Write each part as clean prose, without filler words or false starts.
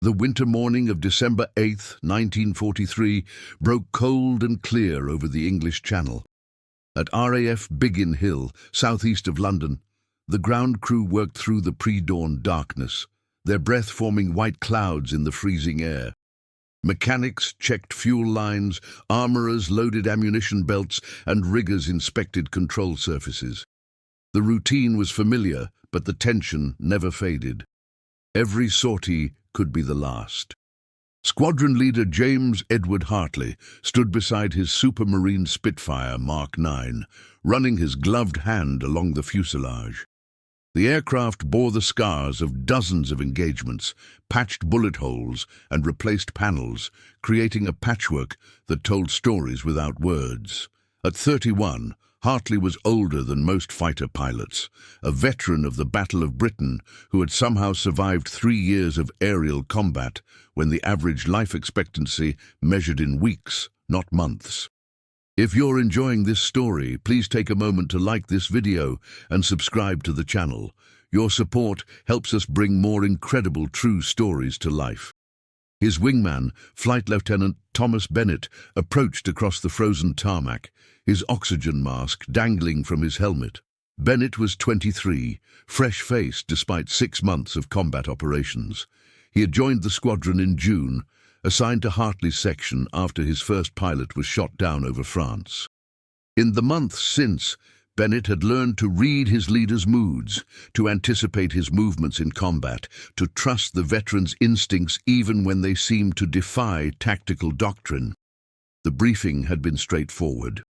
The winter morning of December 8, 1943, broke cold and clear over the English Channel. At RAF Biggin Hill, southeast of London, the ground crew worked through the pre-dawn darkness, their breath forming white clouds in the freezing air. Mechanics checked fuel lines, armourers loaded ammunition belts, and riggers inspected control surfaces. The routine was familiar, but the tension never faded. Every sortie could be the last. Squadron leader James Edward Hartley stood beside his Supermarine Spitfire Mark 9, running his gloved hand along the fuselage. The aircraft bore the scars of dozens of engagements, patched bullet holes and replaced panels, creating a patchwork that told stories without words. At 31, Hartley was older than most fighter pilots, a veteran of the Battle of Britain who had somehow survived 3 years of aerial combat when the average life expectancy measured in weeks, not months. If you're enjoying this story, please take a moment to like this video and subscribe to the channel. Your support helps us bring more incredible true stories to life. His wingman, Flight Lieutenant Thomas Bennett, approached across the frozen tarmac, his oxygen mask dangling from his helmet. Bennett was 23, fresh-faced despite 6 months of combat operations. He had joined the squadron in June, assigned to Hartley's section after his first pilot was shot down over France. In the months since, Bennett had learned to read his leader's moods, to anticipate his movements in combat, to trust the veteran's instincts even when they seemed to defy tactical doctrine. The briefing had been straightforward.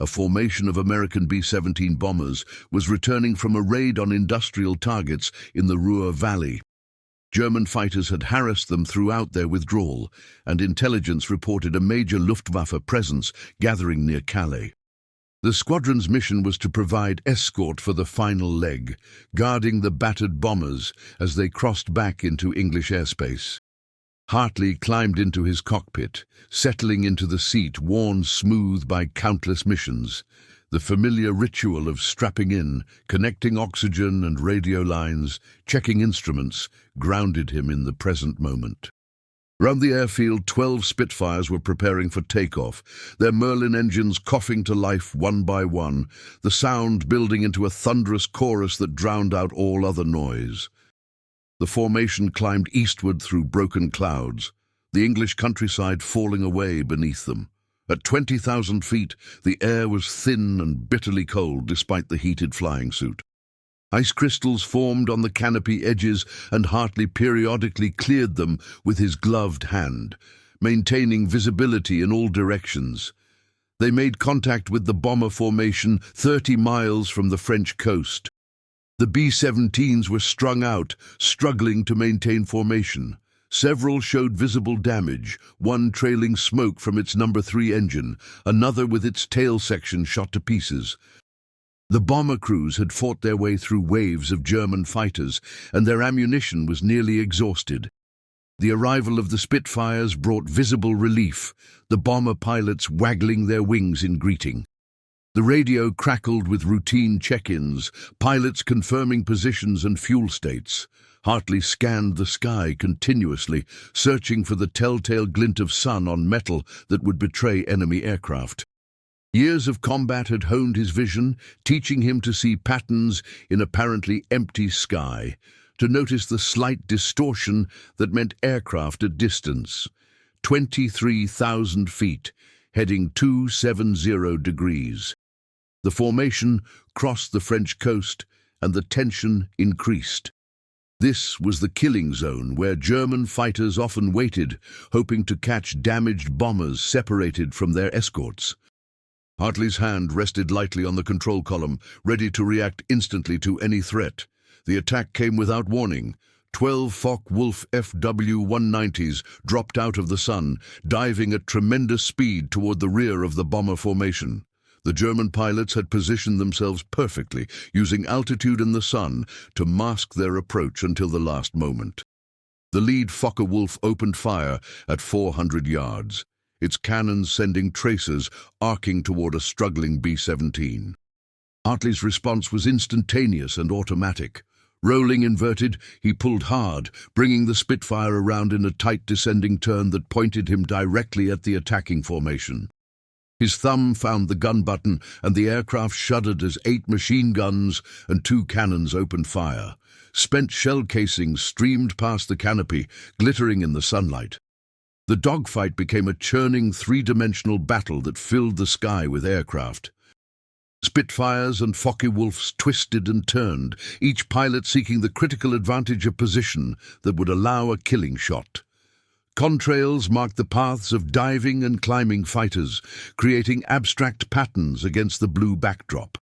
A formation of American B-17 bombers was returning from a raid on industrial targets in the Ruhr Valley. German fighters had harassed them throughout their withdrawal, and intelligence reported a major Luftwaffe presence gathering near Calais. The squadron's mission was to provide escort for the final leg, guarding the battered bombers as they crossed back into English airspace. Hartley climbed into his cockpit, settling into the seat worn smooth by countless missions. The familiar ritual of strapping in, connecting oxygen and radio lines, checking instruments, grounded him in the present moment. Round the airfield, 12 Spitfires were preparing for takeoff, their Merlin engines coughing to life one by one, the sound building into a thunderous chorus that drowned out all other noise. The formation climbed eastward through broken clouds, the English countryside falling away beneath them. At 20,000 feet, the air was thin and bitterly cold despite the heated flying suit. Ice crystals formed on the canopy edges, and Hartley periodically cleared them with his gloved hand, maintaining visibility in all directions. They made contact with the bomber formation 30 miles from the French coast. The B-17s were strung out, struggling to maintain formation. Several showed visible damage, one trailing smoke from its No. 3 engine, another with its tail section shot to pieces. The bomber crews had fought their way through waves of German fighters, and their ammunition was nearly exhausted. The arrival of the Spitfires brought visible relief, the bomber pilots waggling their wings in greeting. The radio crackled with routine check-ins, pilots confirming positions and fuel states. Hartley scanned the sky continuously, searching for the telltale glint of sun on metal that would betray enemy aircraft. Years of combat had honed his vision, teaching him to see patterns in apparently empty sky, to notice the slight distortion that meant aircraft at distance. 23,000 feet, heading 270 degrees. The formation crossed the French coast, and the tension increased. This was the killing zone where German fighters often waited, hoping to catch damaged bombers separated from their escorts. Hartley's hand rested lightly on the control column, ready to react instantly to any threat. The attack came without warning. 12 Focke-Wulf FW-190s dropped out of the sun, diving at tremendous speed toward the rear of the bomber formation. The German pilots had positioned themselves perfectly, using altitude and the sun to mask their approach until the last moment. The lead Focke-Wulf opened fire at 400 yards, its cannons sending tracers arcing toward a struggling B-17. Hartley's response was instantaneous and automatic. Rolling inverted, he pulled hard, bringing the Spitfire around in a tight descending turn that pointed him directly at the attacking formation. His thumb found the gun button, and the aircraft shuddered as 8 machine guns and 2 cannons opened fire. Spent shell casings streamed past the canopy, glittering in the sunlight. The dogfight became a churning, three-dimensional battle that filled the sky with aircraft. Spitfires and Focke-Wulfs twisted and turned, each pilot seeking the critical advantage of position that would allow a killing shot. Contrails marked the paths of diving and climbing fighters, creating abstract patterns against the blue backdrop.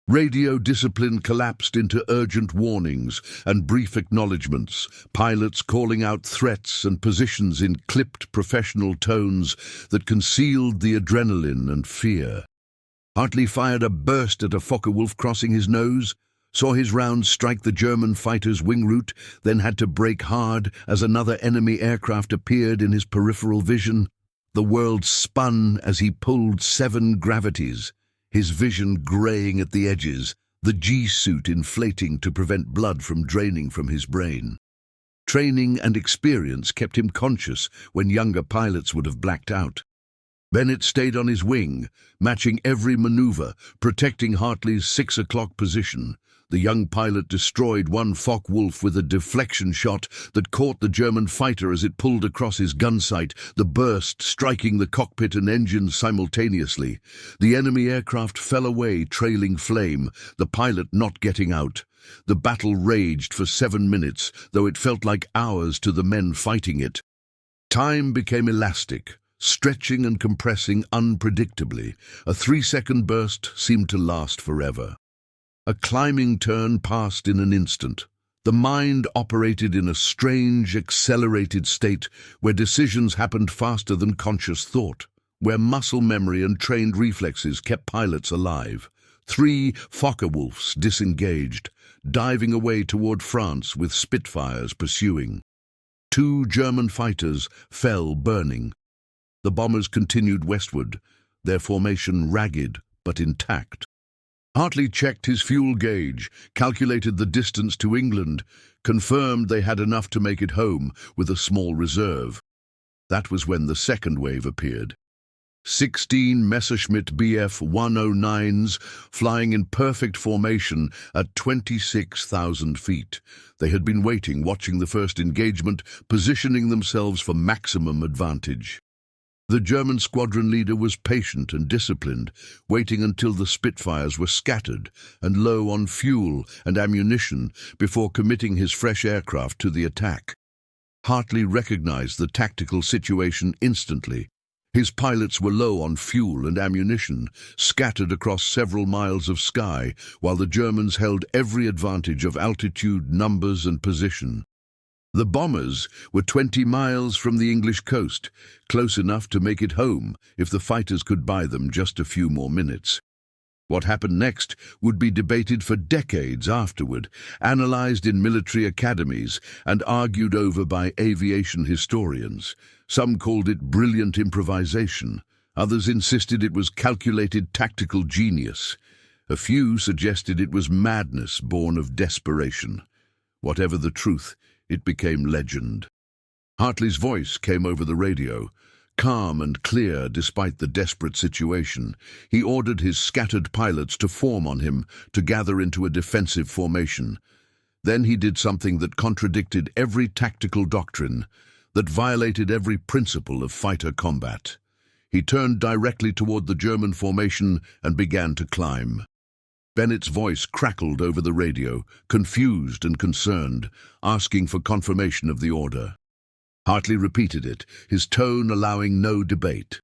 Radio discipline collapsed into urgent warnings and brief acknowledgements, pilots calling out threats and positions in clipped professional tones that concealed the adrenaline and fear. Hartley fired a burst at a Focke-Wulf crossing his nose, saw his round strike the German fighter's wing route, then had to brake hard as another enemy aircraft appeared in his peripheral vision. The world spun as he pulled 7 gravities, his vision graying at the edges, the G-suit inflating to prevent blood from draining from his brain. Training and experience kept him conscious when younger pilots would have blacked out. Bennett stayed on his wing, matching every maneuver, protecting Hartley's 6 o'clock position. The young pilot destroyed one Focke-Wulf with a deflection shot that caught the German fighter as it pulled across his gun sight, the burst striking the cockpit and engines simultaneously. The enemy aircraft fell away, trailing flame, the pilot not getting out. The battle raged for 7 minutes, though it felt like hours to the men fighting it. Time became elastic, stretching and compressing unpredictably. A 3-second burst seemed to last forever. A climbing turn passed in an instant. The mind operated in a strange, accelerated state where decisions happened faster than conscious thought, where muscle memory and trained reflexes kept pilots alive. 3 Focke-Wulfs disengaged, diving away toward France with Spitfires pursuing. 2 German fighters fell burning. The bombers continued westward, their formation ragged but intact. Hartley checked his fuel gauge, calculated the distance to England, confirmed they had enough to make it home with a small reserve. That was when the second wave appeared. 16 Messerschmitt Bf 109s flying in perfect formation at 26,000 feet. They had been waiting, watching the first engagement, positioning themselves for maximum advantage. The German squadron leader was patient and disciplined, waiting until the Spitfires were scattered and low on fuel and ammunition before committing his fresh aircraft to the attack. Hartley recognized the tactical situation instantly. His pilots were low on fuel and ammunition, scattered across several miles of sky, while the Germans held every advantage of altitude, numbers, and position. The bombers were 20 miles from the English coast, close enough to make it home if the fighters could buy them just a few more minutes. What happened next would be debated for decades afterward, analyzed in military academies, and argued over by aviation historians. Some called it brilliant improvisation. Others insisted it was calculated tactical genius. A few suggested it was madness born of desperation. Whatever the truth, it became legend. Hartley's voice came over the radio, calm and clear despite the desperate situation. He ordered his scattered pilots to form on him, to gather into a defensive formation. Then he did something that contradicted every tactical doctrine, that violated every principle of fighter combat. He turned directly toward the German formation and began to climb. Bennett's voice crackled over the radio, confused and concerned, asking for confirmation of the order. Hartley repeated it, his tone allowing no debate.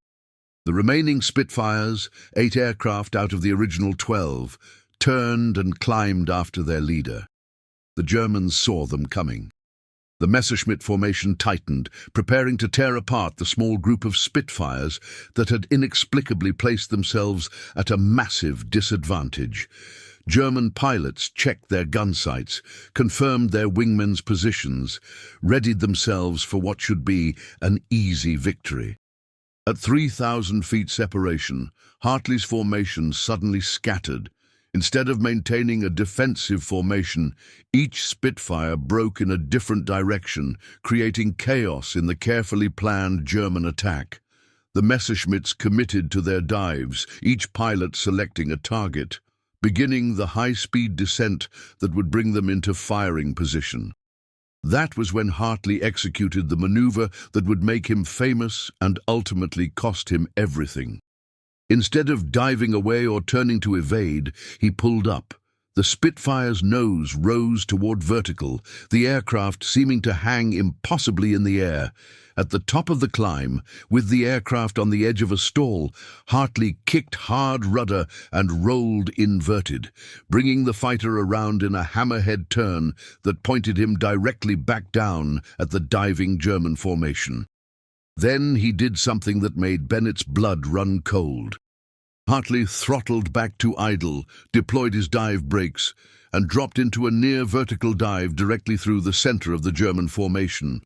The remaining Spitfires, 8 aircraft out of the original 12, turned and climbed after their leader. The Germans saw them coming. The Messerschmitt formation tightened, preparing to tear apart the small group of Spitfires that had inexplicably placed themselves at a massive disadvantage. German pilots checked their gun sights, confirmed their wingmen's positions, readied themselves for what should be an easy victory. At 3,000 feet separation, Hartley's formation suddenly scattered. Instead of maintaining a defensive formation, each Spitfire broke in a different direction, creating chaos in the carefully planned German attack. The Messerschmitts committed to their dives, each pilot selecting a target, beginning the high-speed descent that would bring them into firing position. That was when Hartley executed the maneuver that would make him famous and ultimately cost him everything. Instead of diving away or turning to evade, he pulled up. The Spitfire's nose rose toward vertical, the aircraft seeming to hang impossibly in the air. At the top of the climb, with the aircraft on the edge of a stall, Hartley kicked hard rudder and rolled inverted, bringing the fighter around in a hammerhead turn that pointed him directly back down at the diving German formation. Then he did something that made Bennett's blood run cold. Hartley throttled back to idle, deployed his dive brakes, and dropped into a near-vertical dive directly through the center of the German formation.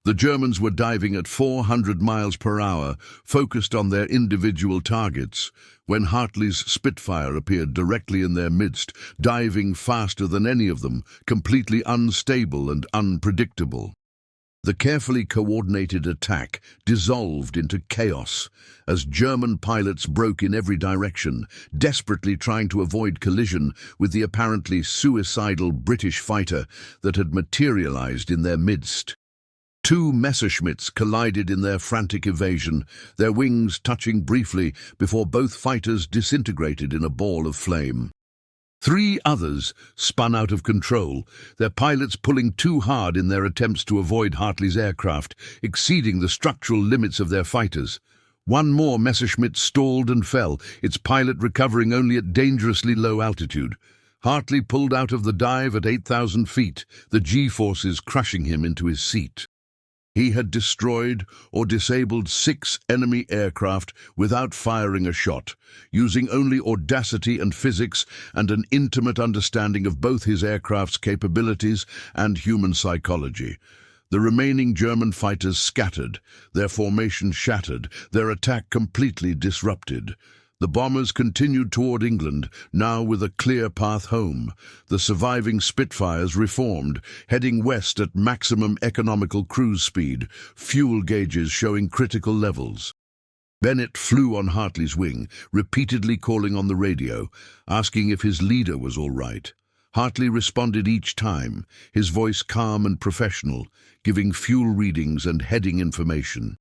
The Germans were diving at 400 miles per hour, focused on their individual targets, when Hartley's Spitfire appeared directly in their midst, diving faster than any of them, completely unstable and unpredictable. The carefully coordinated attack dissolved into chaos as German pilots broke in every direction, desperately trying to avoid collision with the apparently suicidal British fighter that had materialized in their midst. Two Messerschmitts collided in their frantic evasion, their wings touching briefly before both fighters disintegrated in a ball of flame. Three others spun out of control, their pilots pulling too hard in their attempts to avoid Hartley's aircraft, exceeding the structural limits of their fighters. One more Messerschmitt stalled and fell, its pilot recovering only at dangerously low altitude. Hartley pulled out of the dive at 8,000 feet, the G-forces crushing him into his seat. He had destroyed or disabled 6 enemy aircraft without firing a shot, using only audacity and physics and an intimate understanding of both his aircraft's capabilities and human psychology. The remaining German fighters scattered, their formation shattered, their attack completely disrupted. The bombers continued toward England, now with a clear path home. The surviving Spitfires reformed, heading west at maximum economical cruise speed, fuel gauges showing critical levels. Bennett flew on Hartley's wing, repeatedly calling on the radio, asking if his leader was all right. Hartley responded each time, his voice calm and professional, giving fuel readings and heading information.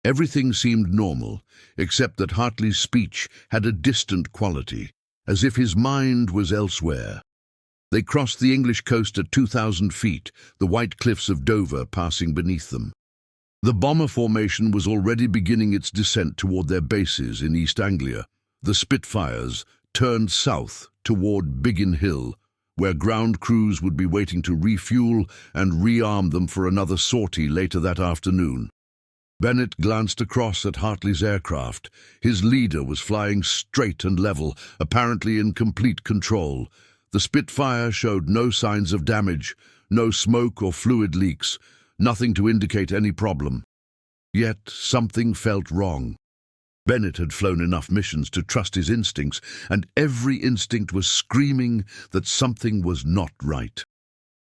Everything seemed normal, except that Hartley's speech had a distant quality, as if his mind was elsewhere. They crossed the English coast at 2,000 feet, the white cliffs of Dover passing beneath them. The bomber formation was already beginning its descent toward their bases in East Anglia. The Spitfires turned south toward Biggin Hill, where ground crews would be waiting to refuel and rearm them for another sortie later that afternoon. Bennett glanced across at Hartley's aircraft. His leader was flying straight and level, apparently in complete control. The Spitfire showed no signs of damage, no smoke or fluid leaks, nothing to indicate any problem. Yet something felt wrong. Bennett had flown enough missions to trust his instincts, and every instinct was screaming that something was not right.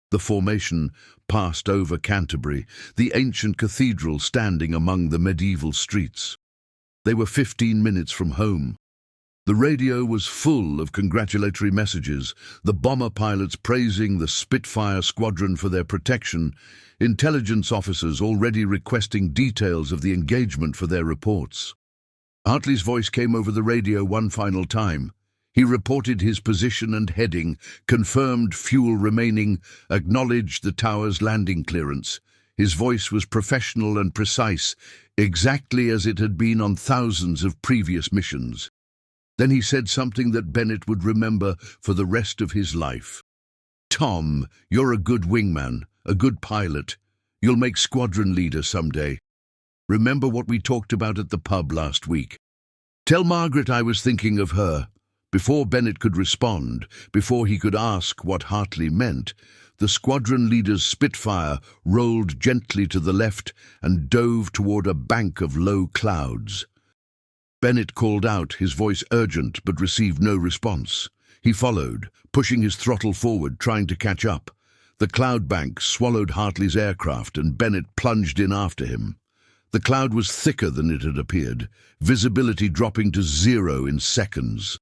The formation passed over Canterbury, the ancient cathedral standing among the medieval streets. They were 15 minutes from home. The radio was full of congratulatory messages, the bomber pilots praising the Spitfire squadron for their protection, intelligence officers already requesting details of the engagement for their reports. Hartley's voice came over the radio one final time. He reported his position and heading, confirmed fuel remaining, acknowledged the tower's landing clearance. His voice was professional and precise, exactly as it had been on thousands of previous missions. Then he said something that Bennett would remember for the rest of his life. "Tom, you're a good wingman, a good pilot. You'll make squadron leader someday. Remember what we talked about at the pub last week? Tell Margaret I was thinking of her." Before Bennett could respond, before he could ask what Hartley meant, the squadron leader's Spitfire rolled gently to the left and dove toward a bank of low clouds. Bennett called out, his voice urgent, but received no response. He followed, pushing his throttle forward, trying to catch up. The cloud bank swallowed Hartley's aircraft and Bennett plunged in after him. The cloud was thicker than it had appeared, visibility dropping to 0 in seconds.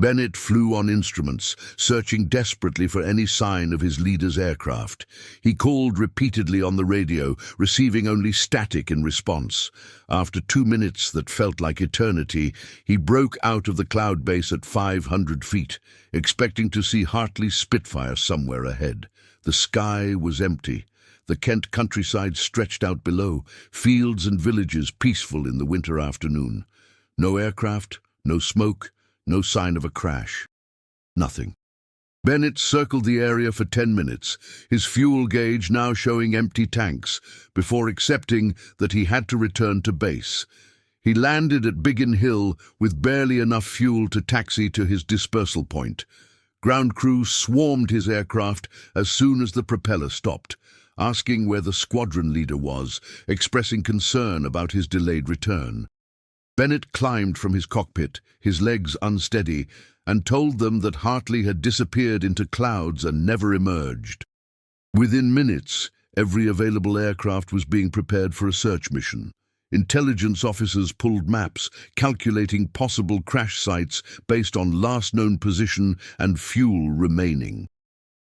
Bennett flew on instruments, searching desperately for any sign of his leader's aircraft. He called repeatedly on the radio, receiving only static in response. After 2 minutes that felt like eternity, he broke out of the cloud base at 500 feet, expecting to see Hartley's Spitfire somewhere ahead. The sky was empty. The Kent countryside stretched out below, fields and villages peaceful in the winter afternoon. No aircraft, no smoke, no sign of a crash. Nothing. Bennett circled the area for 10 minutes, his fuel gauge now showing empty tanks, before accepting that he had to return to base. He landed at Biggin Hill with barely enough fuel to taxi to his dispersal point. Ground crew swarmed his aircraft as soon as the propeller stopped, asking where the squadron leader was, expressing concern about his delayed return. Bennett climbed from his cockpit, his legs unsteady, and told them that Hartley had disappeared into clouds and never emerged. Within minutes, every available aircraft was being prepared for a search mission. Intelligence officers pulled maps, calculating possible crash sites based on last known position and fuel remaining.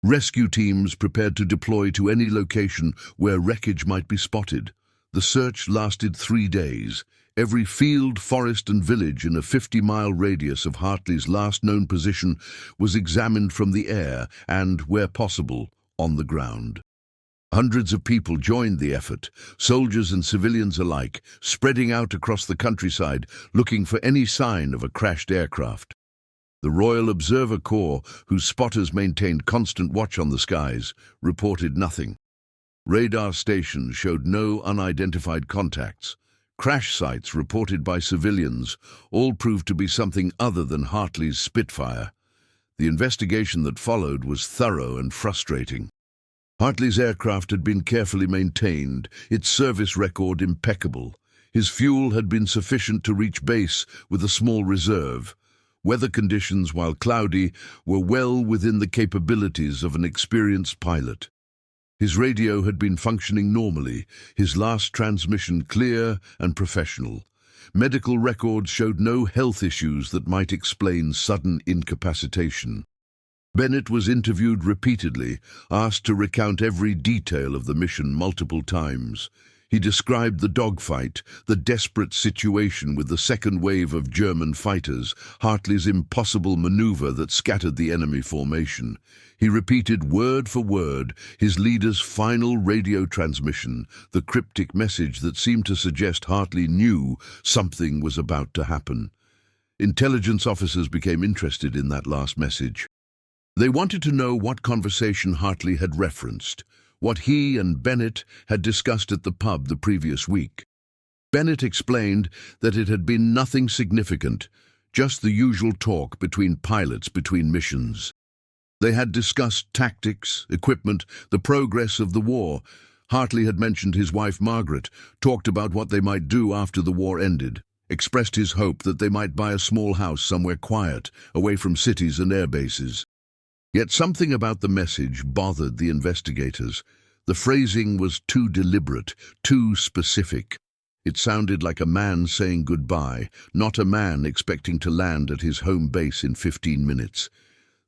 Rescue teams prepared to deploy to any location where wreckage might be spotted. The search lasted 3 days. Every field, forest and village in a 50-mile radius of Hartley's last known position was examined from the air and, where possible, on the ground. Hundreds of people joined the effort, soldiers and civilians alike, spreading out across the countryside, looking for any sign of a crashed aircraft. The Royal Observer Corps, whose spotters maintained constant watch on the skies, reported nothing. Radar stations showed no unidentified contacts. Crash sites reported by civilians all proved to be something other than Hartley's Spitfire. The investigation that followed was thorough and frustrating. Hartley's aircraft had been carefully maintained, its service record impeccable. His fuel had been sufficient to reach base with a small reserve. Weather conditions, while cloudy, were well within the capabilities of an experienced pilot. His radio had been functioning normally, his last transmission clear and professional. Medical records showed no health issues that might explain sudden incapacitation. Bennett was interviewed repeatedly, asked to recount every detail of the mission multiple times. He described the dogfight, the desperate situation with the second wave of German fighters, Hartley's impossible maneuver that scattered the enemy formation. He repeated word for word his leader's final radio transmission, the cryptic message that seemed to suggest Hartley knew something was about to happen. Intelligence officers became interested in that last message. They wanted to know what conversation Hartley had referenced, what he and Bennett had discussed at the pub the previous week. Bennett explained that it had been nothing significant, just the usual talk between pilots between missions. They had discussed tactics, equipment, the progress of the war. Hartley had mentioned his wife Margaret, talked about what they might do after the war ended, expressed his hope that they might buy a small house somewhere quiet, away from cities and air bases. Yet something about the message bothered the investigators. The phrasing was too deliberate, too specific. It sounded like a man saying goodbye, not a man expecting to land at his home base in 15 minutes.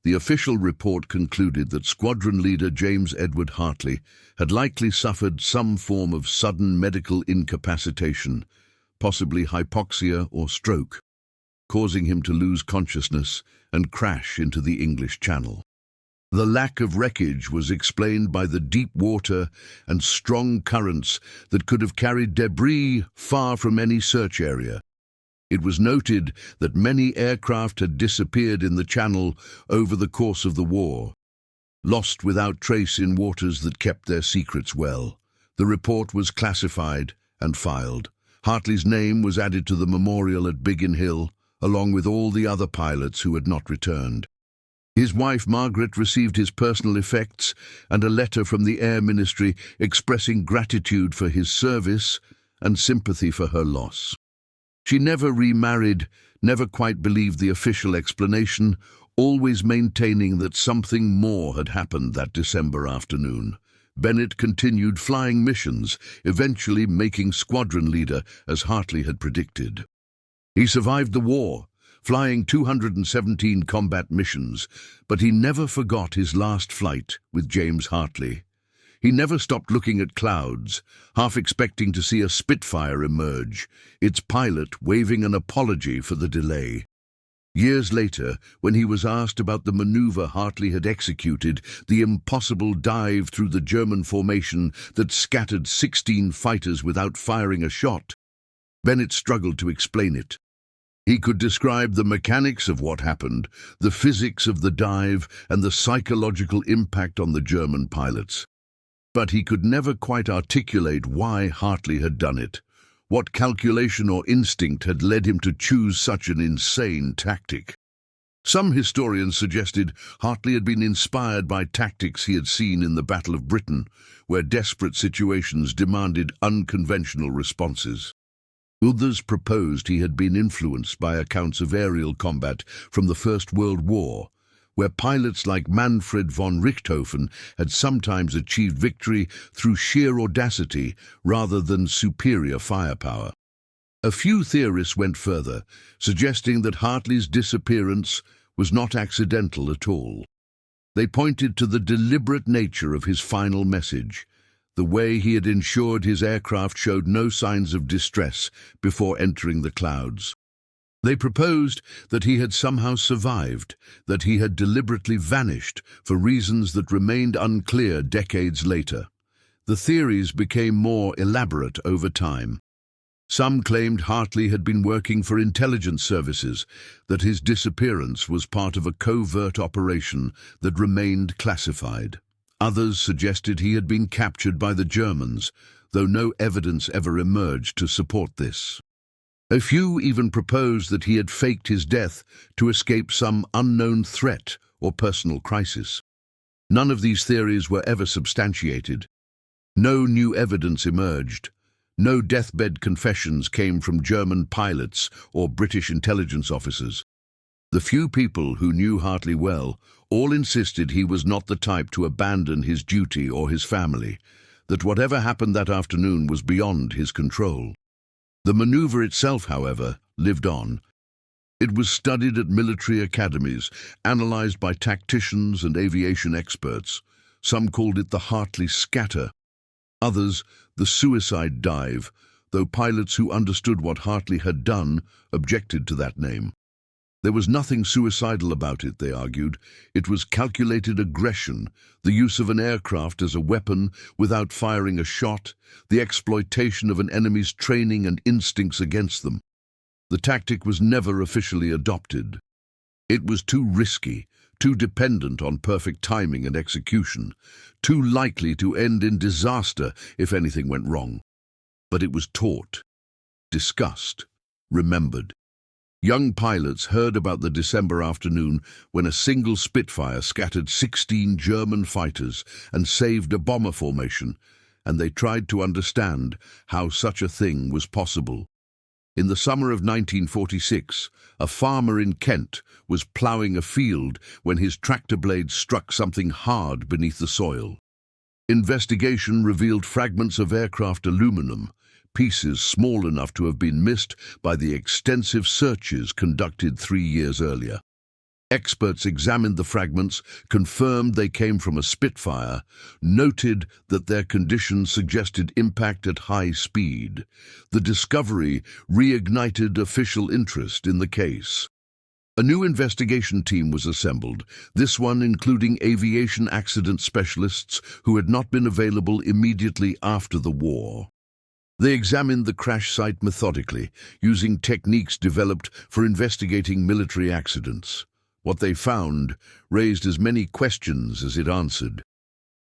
The official report concluded that squadron leader James Edward Hartley had likely suffered some form of sudden medical incapacitation, possibly hypoxia or stroke, causing him to lose consciousness and crash into the English Channel. The lack of wreckage was explained by the deep water and strong currents that could have carried debris far from any search area. It was noted that many aircraft had disappeared in the Channel over the course of the war, lost without trace in waters that kept their secrets well. The report was classified and filed. Hartley's name was added to the memorial at Biggin Hill, along with all the other pilots who had not returned. His wife Margaret received his personal effects and a letter from the Air Ministry expressing gratitude for his service and sympathy for her loss. She never remarried, never quite believed the official explanation, Always maintaining that something more had happened that December afternoon, Bennett continued flying missions, eventually making squadron leader as Hartley had predicted. He survived the war, flying 217 combat missions, but he never forgot his last flight with James Hartley. He never stopped looking at clouds, half expecting to see a Spitfire emerge, its pilot waving an apology for the delay. Years later, when he was asked about the maneuver Hartley had executed, the impossible dive through the German formation that scattered 16 fighters without firing a shot, Bennett struggled to explain it. He could describe the mechanics of what happened, the physics of the dive, and the psychological impact on the German pilots. But he could never quite articulate why Hartley had done it. What calculation or instinct had led him to choose such an insane tactic? Some historians suggested Hartley had been inspired by tactics he had seen in the Battle of Britain, where desperate situations demanded unconventional responses. Others proposed he had been influenced by accounts of aerial combat from the First World War, where pilots like Manfred von Richthofen had sometimes achieved victory through sheer audacity rather than superior firepower. A few theorists went further, suggesting that Hartley's disappearance was not accidental at all. They pointed to the deliberate nature of his final message, the way he had ensured his aircraft showed no signs of distress before entering the clouds. They proposed that he had somehow survived, that he had deliberately vanished for reasons that remained unclear decades later. The theories became more elaborate over time. Some claimed Hartley had been working for intelligence services, that his disappearance was part of a covert operation that remained classified. Others suggested he had been captured by the Germans, though no evidence ever emerged to support this. A few even proposed that he had faked his death to escape some unknown threat or personal crisis. None of these theories were ever substantiated. No new evidence emerged. No deathbed confessions came from German pilots or British intelligence officers. The few people who knew Hartley well all insisted he was not the type to abandon his duty or his family, that whatever happened that afternoon was beyond his control. The maneuver itself, however, lived on. It was studied at military academies, analyzed by tacticians and aviation experts. Some called it the Hartley scatter. Others, the suicide dive, though pilots who understood what Hartley had done objected to that name. There was nothing suicidal about it, they argued. It was calculated aggression, the use of an aircraft as a weapon without firing a shot, the exploitation of an enemy's training and instincts against them. The tactic was never officially adopted. It was too risky, too dependent on perfect timing and execution, too likely to end in disaster if anything went wrong. But it was taught, discussed, remembered. Young pilots heard about the December afternoon when a single Spitfire scattered 16 German fighters and saved a bomber formation, and they tried to understand how such a thing was possible. In the summer of 1946, a farmer in Kent was ploughing a field when his tractor blade struck something hard beneath the soil. Investigation revealed fragments of aircraft aluminum, pieces small enough to have been missed by the extensive searches conducted 3 years earlier. Experts examined the fragments, confirmed they came from a Spitfire, noted that their conditions suggested impact at high speed. The discovery reignited official interest in the case. A new investigation team was assembled, this one including aviation accident specialists who had not been available immediately after the war. They examined the crash site methodically, using techniques developed for investigating military accidents. What they found raised as many questions as it answered.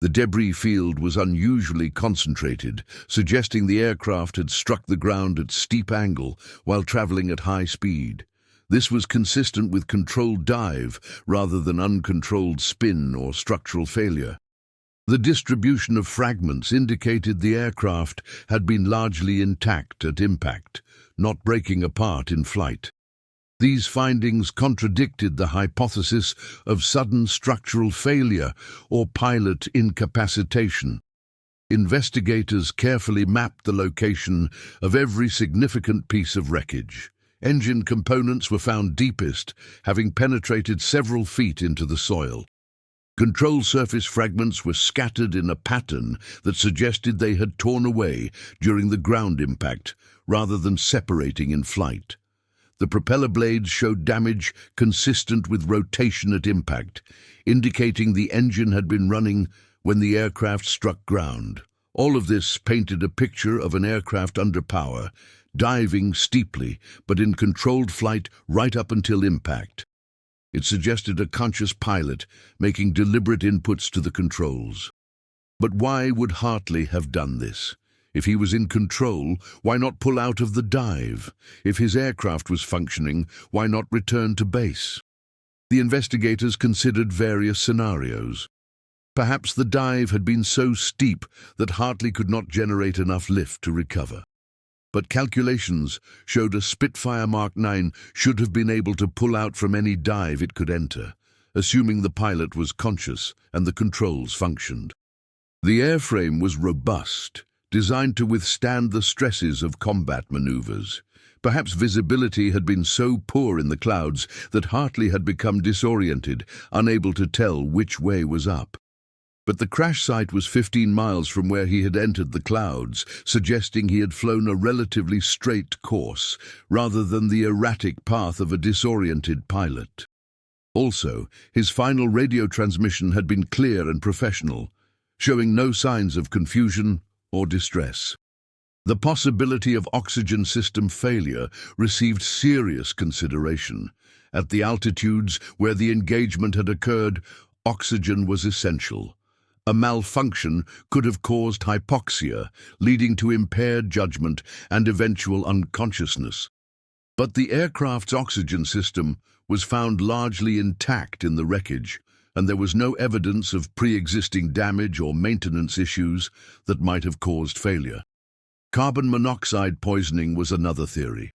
The debris field was unusually concentrated, suggesting the aircraft had struck the ground at steep angle while traveling at high speed. This was consistent with controlled dive rather than uncontrolled spin or structural failure. The distribution of fragments indicated the aircraft had been largely intact at impact, not breaking apart in flight. These findings contradicted the hypothesis of sudden structural failure or pilot incapacitation. Investigators carefully mapped the location of every significant piece of wreckage. Engine components were found deepest, having penetrated several feet into the soil. Control surface fragments were scattered in a pattern that suggested they had torn away during the ground impact, rather than separating in flight. The propeller blades showed damage consistent with rotation at impact, indicating the engine had been running when the aircraft struck ground. All of this painted a picture of an aircraft under power, diving steeply, but in controlled flight right up until impact. It suggested a conscious pilot making deliberate inputs to the controls. But why would Hartley have done this? If he was in control, why not pull out of the dive? If his aircraft was functioning, why not return to base? The investigators considered various scenarios. Perhaps the dive had been so steep that Hartley could not generate enough lift to recover. But calculations showed a Spitfire Mark 9 should have been able to pull out from any dive it could enter, assuming the pilot was conscious and the controls functioned. The airframe was robust, designed to withstand the stresses of combat maneuvers. Perhaps visibility had been so poor in the clouds that Hartley had become disoriented, unable to tell which way was up. But the crash site was 15 miles from where he had entered the clouds, suggesting he had flown a relatively straight course, rather than the erratic path of a disoriented pilot. Also, his final radio transmission had been clear and professional, showing no signs of confusion or distress. The possibility of oxygen system failure received serious consideration. At the altitudes where the engagement had occurred, oxygen was essential. A malfunction could have caused hypoxia, leading to impaired judgment and eventual unconsciousness. But the aircraft's oxygen system was found largely intact in the wreckage, and there was no evidence of pre-existing damage or maintenance issues that might have caused failure. Carbon monoxide poisoning was another theory.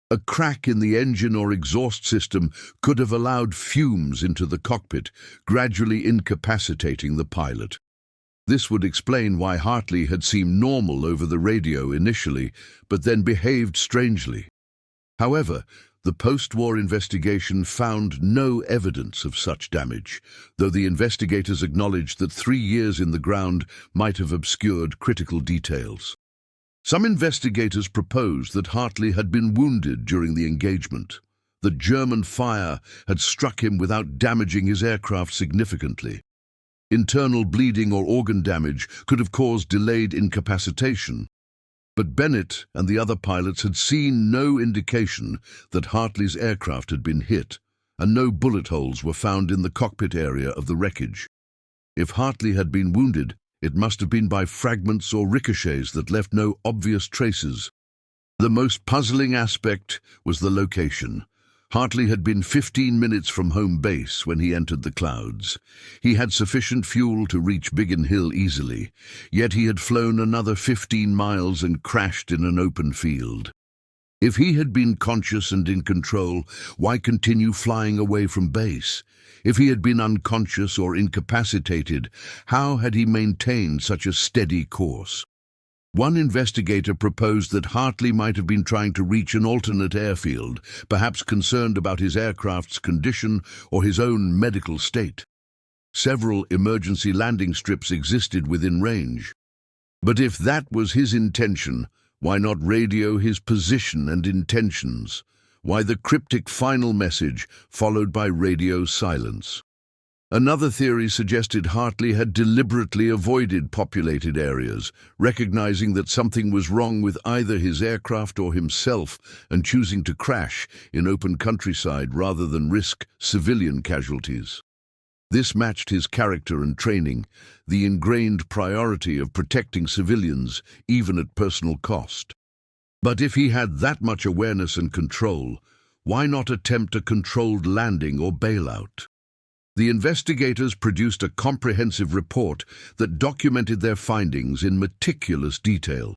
A crack in the engine or exhaust system could have allowed fumes into the cockpit, gradually incapacitating the pilot. This would explain why Hartley had seemed normal over the radio initially, but then behaved strangely. However, the post-war investigation found no evidence of such damage, though the investigators acknowledged that 3 years in the ground might have obscured critical details. Some investigators proposed that Hartley had been wounded during the engagement. The German fire had struck him without damaging his aircraft significantly. Internal bleeding or organ damage could have caused delayed incapacitation. But Bennett and the other pilots had seen no indication that Hartley's aircraft had been hit, and no bullet holes were found in the cockpit area of the wreckage. If Hartley had been wounded, it must have been by fragments or ricochets that left no obvious traces. The most puzzling aspect was the location. Hartley had been 15 minutes from home base when he entered the clouds. He had sufficient fuel to reach Biggin Hill easily, yet he had flown another 15 miles and crashed in an open field. If he had been conscious and in control, why continue flying away from base? If he had been unconscious or incapacitated, how had he maintained such a steady course? One investigator proposed that Hartley might have been trying to reach an alternate airfield, perhaps concerned about his aircraft's condition or his own medical state. Several emergency landing strips existed within range. But if that was his intention, why not radio his position and intentions? Why the cryptic final message followed by radio silence? Another theory suggested Hartley had deliberately avoided populated areas, recognizing that something was wrong with either his aircraft or himself, and choosing to crash in open countryside rather than risk civilian casualties. This matched his character and training, the ingrained priority of protecting civilians, even at personal cost. But if he had that much awareness and control, why not attempt a controlled landing or bailout? The investigators produced a comprehensive report that documented their findings in meticulous detail.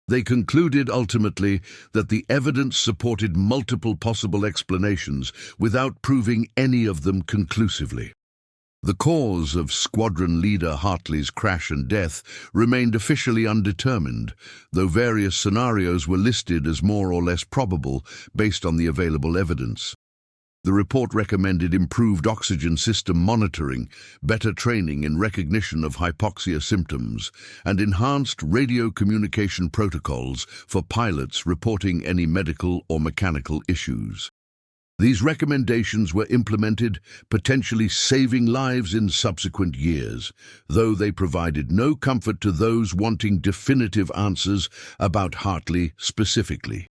They concluded ultimately that the evidence supported multiple possible explanations without proving any of them conclusively. The cause of squadron leader Hartley's crash and death remained officially undetermined, though various scenarios were listed as more or less probable based on the available evidence. The report recommended improved oxygen system monitoring, better training in recognition of hypoxia symptoms, and enhanced radio communication protocols for pilots reporting any medical or mechanical issues. These recommendations were implemented, potentially saving lives in subsequent years, though they provided no comfort to those wanting definitive answers about Hartley specifically.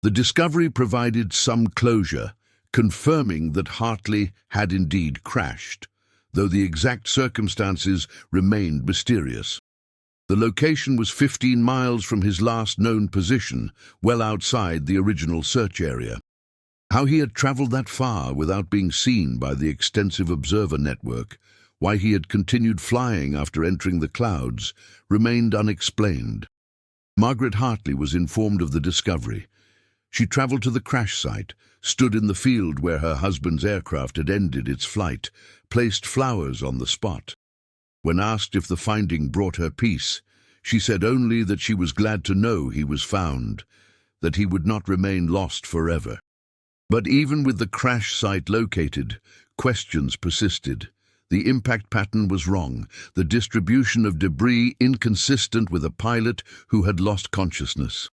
The discovery provided some closure, confirming that Hartley had indeed crashed, though the exact circumstances remained mysterious. The location was 15 miles from his last known position, well outside the original search area. How he had traveled that far without being seen by the extensive observer network, why he had continued flying after entering the clouds, remained unexplained. Margaret Hartley was informed of the discovery. She traveled to the crash site, stood in the field where her husband's aircraft had ended its flight, placed flowers on the spot. When asked if the finding brought her peace, she said only that she was glad to know he was found, that he would not remain lost forever. But even with the crash site located, questions persisted. The impact pattern was wrong, the distribution of debris inconsistent with a pilot who had lost consciousness.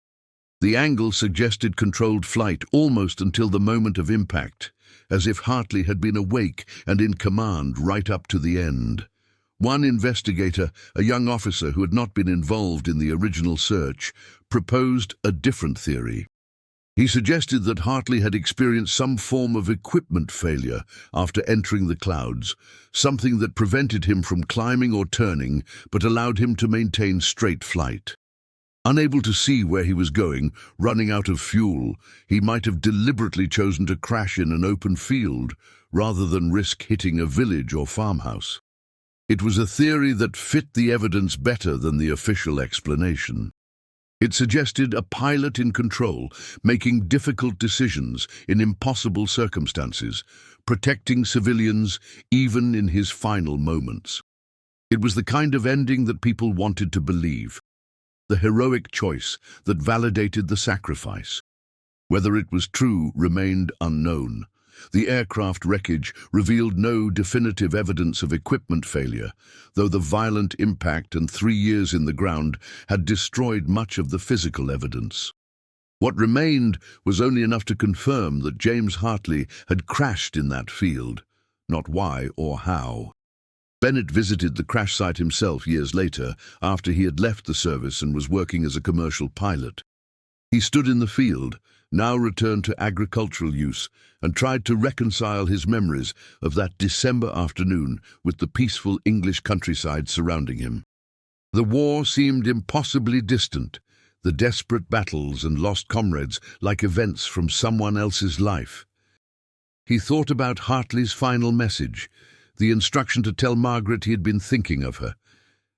The angle suggested controlled flight almost until the moment of impact, as if Hartley had been awake and in command right up to the end. One investigator, a young officer who had not been involved in the original search, proposed a different theory. He suggested that Hartley had experienced some form of equipment failure after entering the clouds, something that prevented him from climbing or turning but allowed him to maintain straight flight. Unable to see where he was going, running out of fuel, he might have deliberately chosen to crash in an open field rather than risk hitting a village or farmhouse. It was a theory that fit the evidence better than the official explanation. It suggested a pilot in control, making difficult decisions in impossible circumstances, protecting civilians even in his final moments. It was the kind of ending that people wanted to believe, the heroic choice that validated the sacrifice. Whether it was true remained unknown. The aircraft wreckage revealed no definitive evidence of equipment failure, though the violent impact and 3 years in the ground had destroyed much of the physical evidence. What remained was only enough to confirm that James Hartley had crashed in that field, not why or how. Bennett visited the crash site himself years later, after he had left the service and was working as a commercial pilot. He stood in the field, now returned to agricultural use, and tried to reconcile his memories of that December afternoon with the peaceful English countryside surrounding him. The war seemed impossibly distant, the desperate battles and lost comrades like events from someone else's life. He thought about Hartley's final message, the instruction to tell Margaret he had been thinking of her.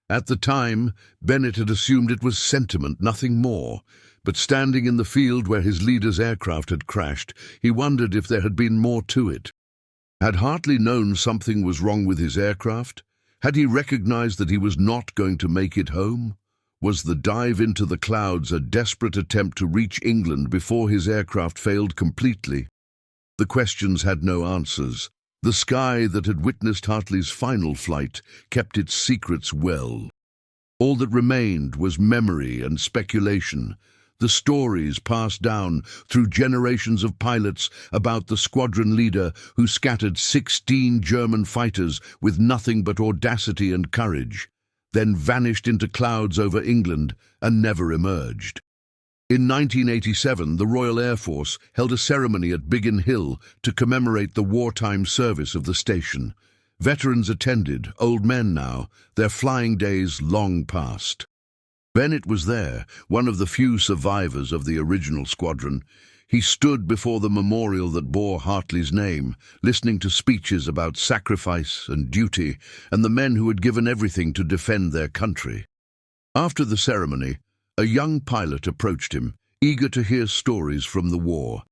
At the time, Bennett had assumed it was sentiment, nothing more. But standing in the field where his leader's aircraft had crashed, he wondered if there had been more to it. Had Hartley known something was wrong with his aircraft? Had he recognized that he was not going to make it home? Was the dive into the clouds a desperate attempt to reach England before his aircraft failed completely? The questions had no answers. The sky that had witnessed Hartley's final flight kept its secrets well. All that remained was memory and speculation, the stories passed down through generations of pilots about the squadron leader who scattered 16 German fighters with nothing but audacity and courage, then vanished into clouds over England and never emerged. In 1987, the Royal Air Force held a ceremony at Biggin Hill to commemorate the wartime service of the station. Veterans attended, old men now, their flying days long past. Bennett was there, one of the few survivors of the original squadron. He stood before the memorial that bore Hartley's name, listening to speeches about sacrifice and duty and the men who had given everything to defend their country. After the ceremony, A young pilot approached him, eager to hear stories from the war.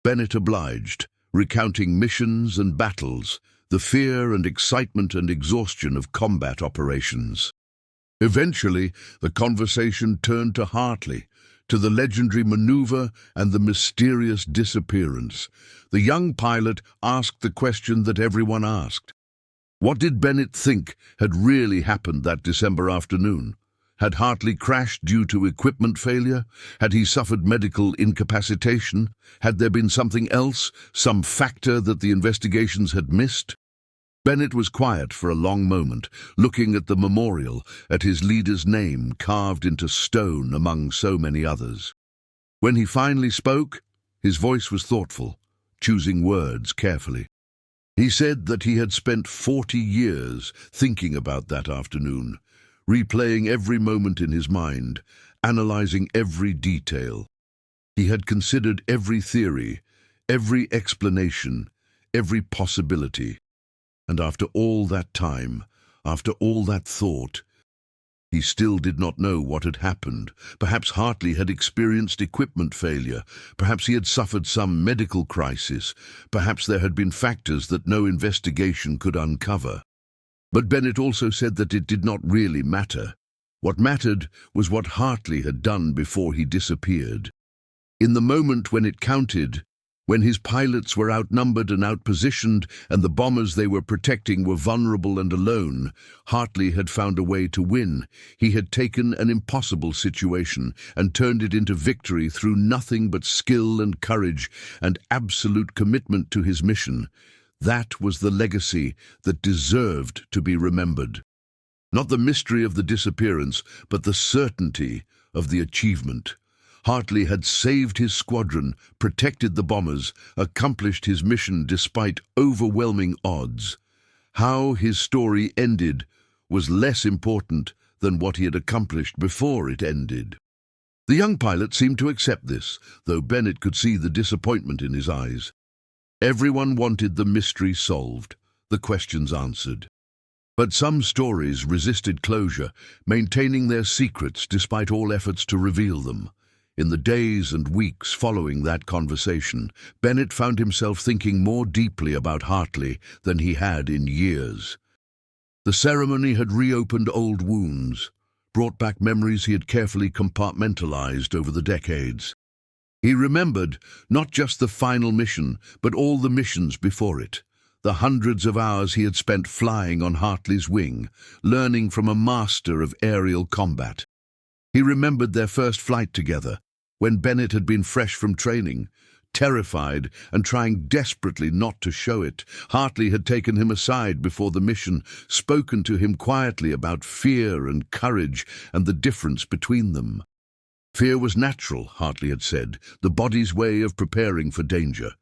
Bennett obliged, recounting missions and battles, the fear and excitement and exhaustion of combat operations. Eventually, the conversation turned to Hartley, to the legendary maneuver and the mysterious disappearance. The young pilot asked the question that everyone asked. What did Bennett think had really happened that December afternoon? Had Hartley crashed due to equipment failure? Had he suffered medical incapacitation? Had there been something else, some factor that the investigations had missed? Bennett was quiet for a long moment, looking at the memorial, at his leader's name carved into stone among so many others. When he finally spoke, his voice was thoughtful, choosing words carefully. He said that he had spent 40 years thinking about that afternoon, replaying every moment in his mind, analyzing every detail. He had considered every theory, every explanation, every possibility. And after all that time, after all that thought, he still did not know what had happened. Perhaps Hartley had experienced equipment failure. Perhaps he had suffered some medical crisis. Perhaps there had been factors that no investigation could uncover. But Bennett also said that it did not really matter. What mattered was what Hartley had done before he disappeared. In the moment when it counted, when his pilots were outnumbered and outpositioned and the bombers they were protecting were vulnerable and alone, Hartley had found a way to win. He had taken an impossible situation and turned it into victory through nothing but skill and courage and absolute commitment to his mission. That was the legacy that deserved to be remembered. Not the mystery of the disappearance, but the certainty of the achievement. Hartley had saved his squadron, protected the bombers, accomplished his mission despite overwhelming odds. How his story ended was less important than what he had accomplished before it ended. The young pilot seemed to accept this, though Bennett could see the disappointment in his eyes. Everyone wanted the mystery solved, the questions answered. But some stories resisted closure, maintaining their secrets despite all efforts to reveal them. In the days and weeks following that conversation, Bennett found himself thinking more deeply about Hartley than he had in years. The ceremony had reopened old wounds, brought back memories he had carefully compartmentalized over the decades. He remembered not just the final mission, but all the missions before it, the hundreds of hours he had spent flying on Hartley's wing, learning from a master of aerial combat. He remembered their first flight together, when Bennett had been fresh from training, terrified and trying desperately not to show it. Hartley had taken him aside before the mission, spoken to him quietly about fear and courage and the difference between them. Fear was natural, Hartley had said, the body's way of preparing for danger.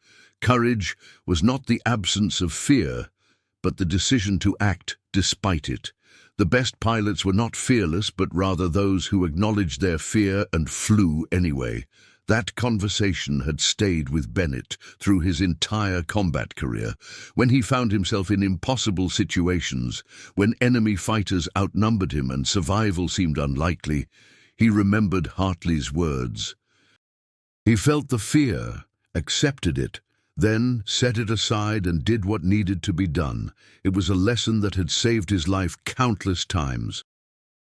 Courage was not the absence of fear, but the decision to act despite it. The best pilots were not fearless, but rather those who acknowledged their fear and flew anyway. That conversation had stayed with Bennett through his entire combat career. When he found himself in impossible situations, when enemy fighters outnumbered him and survival seemed unlikely, he remembered Hartley's words. He felt the fear, accepted it, then set it aside and did what needed to be done. It was a lesson that had saved his life countless times.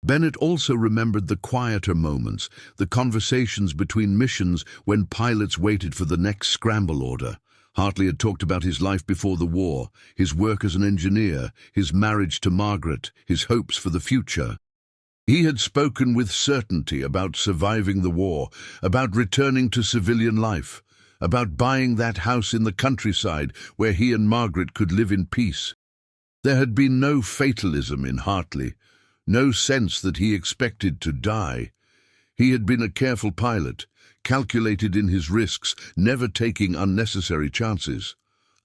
Bennett also remembered the quieter moments, the conversations between missions when pilots waited for the next scramble order. Hartley had talked about his life before the war, his work as an engineer, his marriage to Margaret, his hopes for the future. He had spoken with certainty about surviving the war, about returning to civilian life, about buying that house in the countryside where he and Margaret could live in peace. There had been no fatalism in Hartley, no sense that he expected to die. He had been a careful pilot, calculated in his risks, never taking unnecessary chances.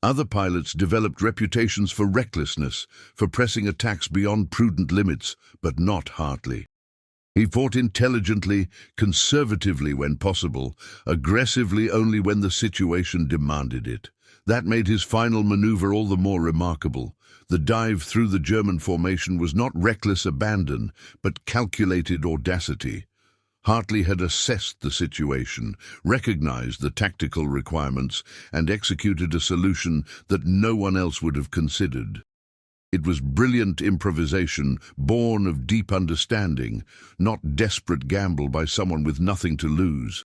Other pilots developed reputations for recklessness, for pressing attacks beyond prudent limits, but not Hartley. He fought intelligently, conservatively when possible, aggressively only when the situation demanded it. That made his final maneuver all the more remarkable. The dive through the German formation was not reckless abandon, but calculated audacity. Hartley had assessed the situation, recognized the tactical requirements, and executed a solution that no one else would have considered. It was brilliant improvisation, born of deep understanding, not desperate gamble by someone with nothing to lose.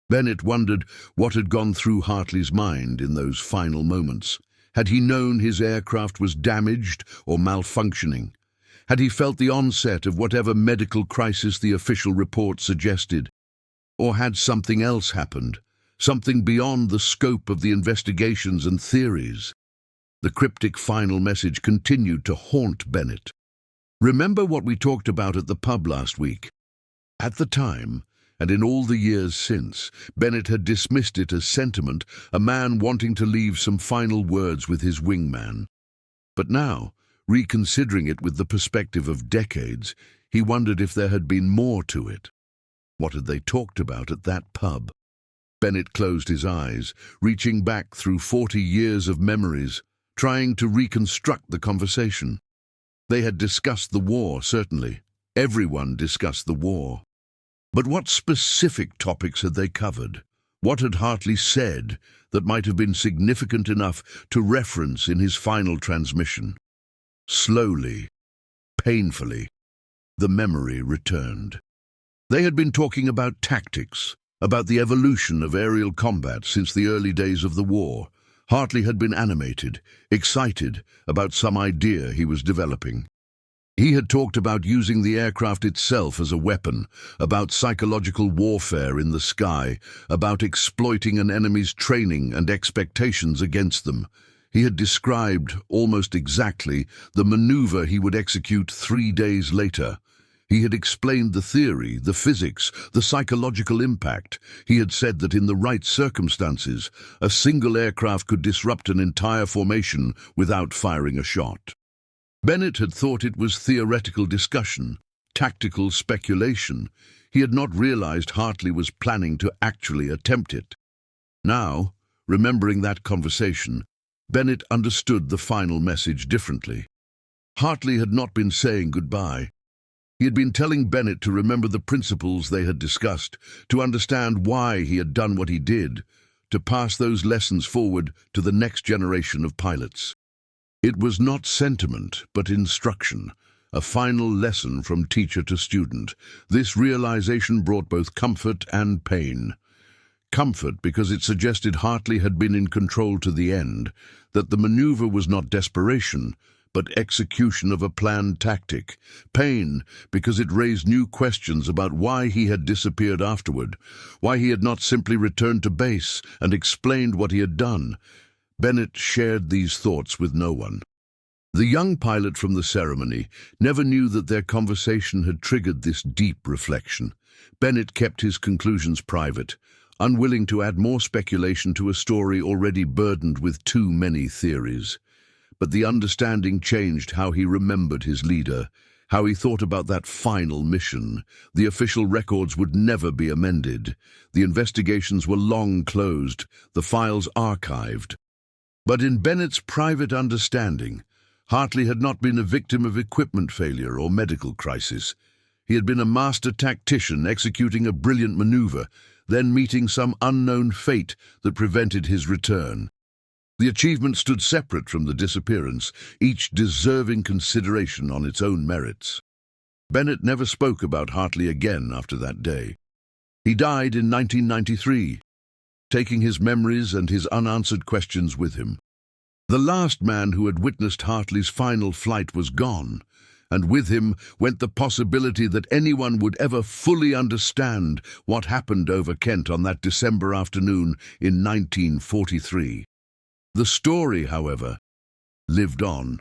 Bennett wondered what had gone through Hartley's mind in those final moments. Had he known his aircraft was damaged or malfunctioning? Had he felt the onset of whatever medical crisis the official report suggested? Or had something else happened, something beyond the scope of the investigations and theories? The cryptic final message continued to haunt Bennett. Remember what we talked about at the pub last week? At the time, and in all the years since, Bennett had dismissed it as sentiment, a man wanting to leave some final words with his wingman. But now, reconsidering it with the perspective of decades, he wondered if there had been more to it. What had they talked about at that pub? Bennett closed his eyes, reaching back through 40 years of memories, trying to reconstruct the conversation. They had discussed the war, certainly. Everyone discussed the war. But what specific topics had they covered? What had Hartley said that might have been significant enough to reference in his final transmission? Slowly, painfully, the memory returned. They had been talking about tactics, about the evolution of aerial combat since the early days of the war. Hartley had been animated, excited about some idea he was developing. He had talked about using the aircraft itself as a weapon, about psychological warfare in the sky, about exploiting an enemy's training and expectations against them. He had described, almost exactly, the maneuver he would execute 3 days later. He had explained the theory, the physics, the psychological impact. He had said that in the right circumstances, a single aircraft could disrupt an entire formation without firing a shot. Bennett had thought it was theoretical discussion, tactical speculation. He had not realized Hartley was planning to actually attempt it. Now, remembering that conversation, Bennett understood the final message differently. Hartley had not been saying goodbye. He had been telling Bennett to remember the principles they had discussed, to understand why he had done what he did, to pass those lessons forward to the next generation of pilots. It was not sentiment, but instruction, a final lesson from teacher to student. This realization brought both comfort and pain. Comfort because it suggested Hartley had been in control to the end, that the maneuver was not desperation, but execution of a planned tactic. Pain because it raised new questions about why he had disappeared afterward, why he had not simply returned to base and explained what he had done. Bennett shared these thoughts with no one. The young pilot from the ceremony never knew that their conversation had triggered this deep reflection. Bennett kept his conclusions private, unwilling to add more speculation to a story already burdened with too many theories. But the understanding changed how he remembered his leader, how he thought about that final mission. The official records would never be amended. The investigations were long closed, the files archived. But in Bennett's private understanding, Hartley had not been a victim of equipment failure or medical crisis. He had been a master tactician executing a brilliant maneuver, then meeting some unknown fate that prevented his return. The achievement stood separate from the disappearance, each deserving consideration on its own merits. Bennett never spoke about Hartley again after that day. He died in 1993, taking his memories and his unanswered questions with him. The last man who had witnessed Hartley's final flight was gone, and with him went the possibility that anyone would ever fully understand what happened over Kent on that December afternoon in 1943. The story, however, lived on.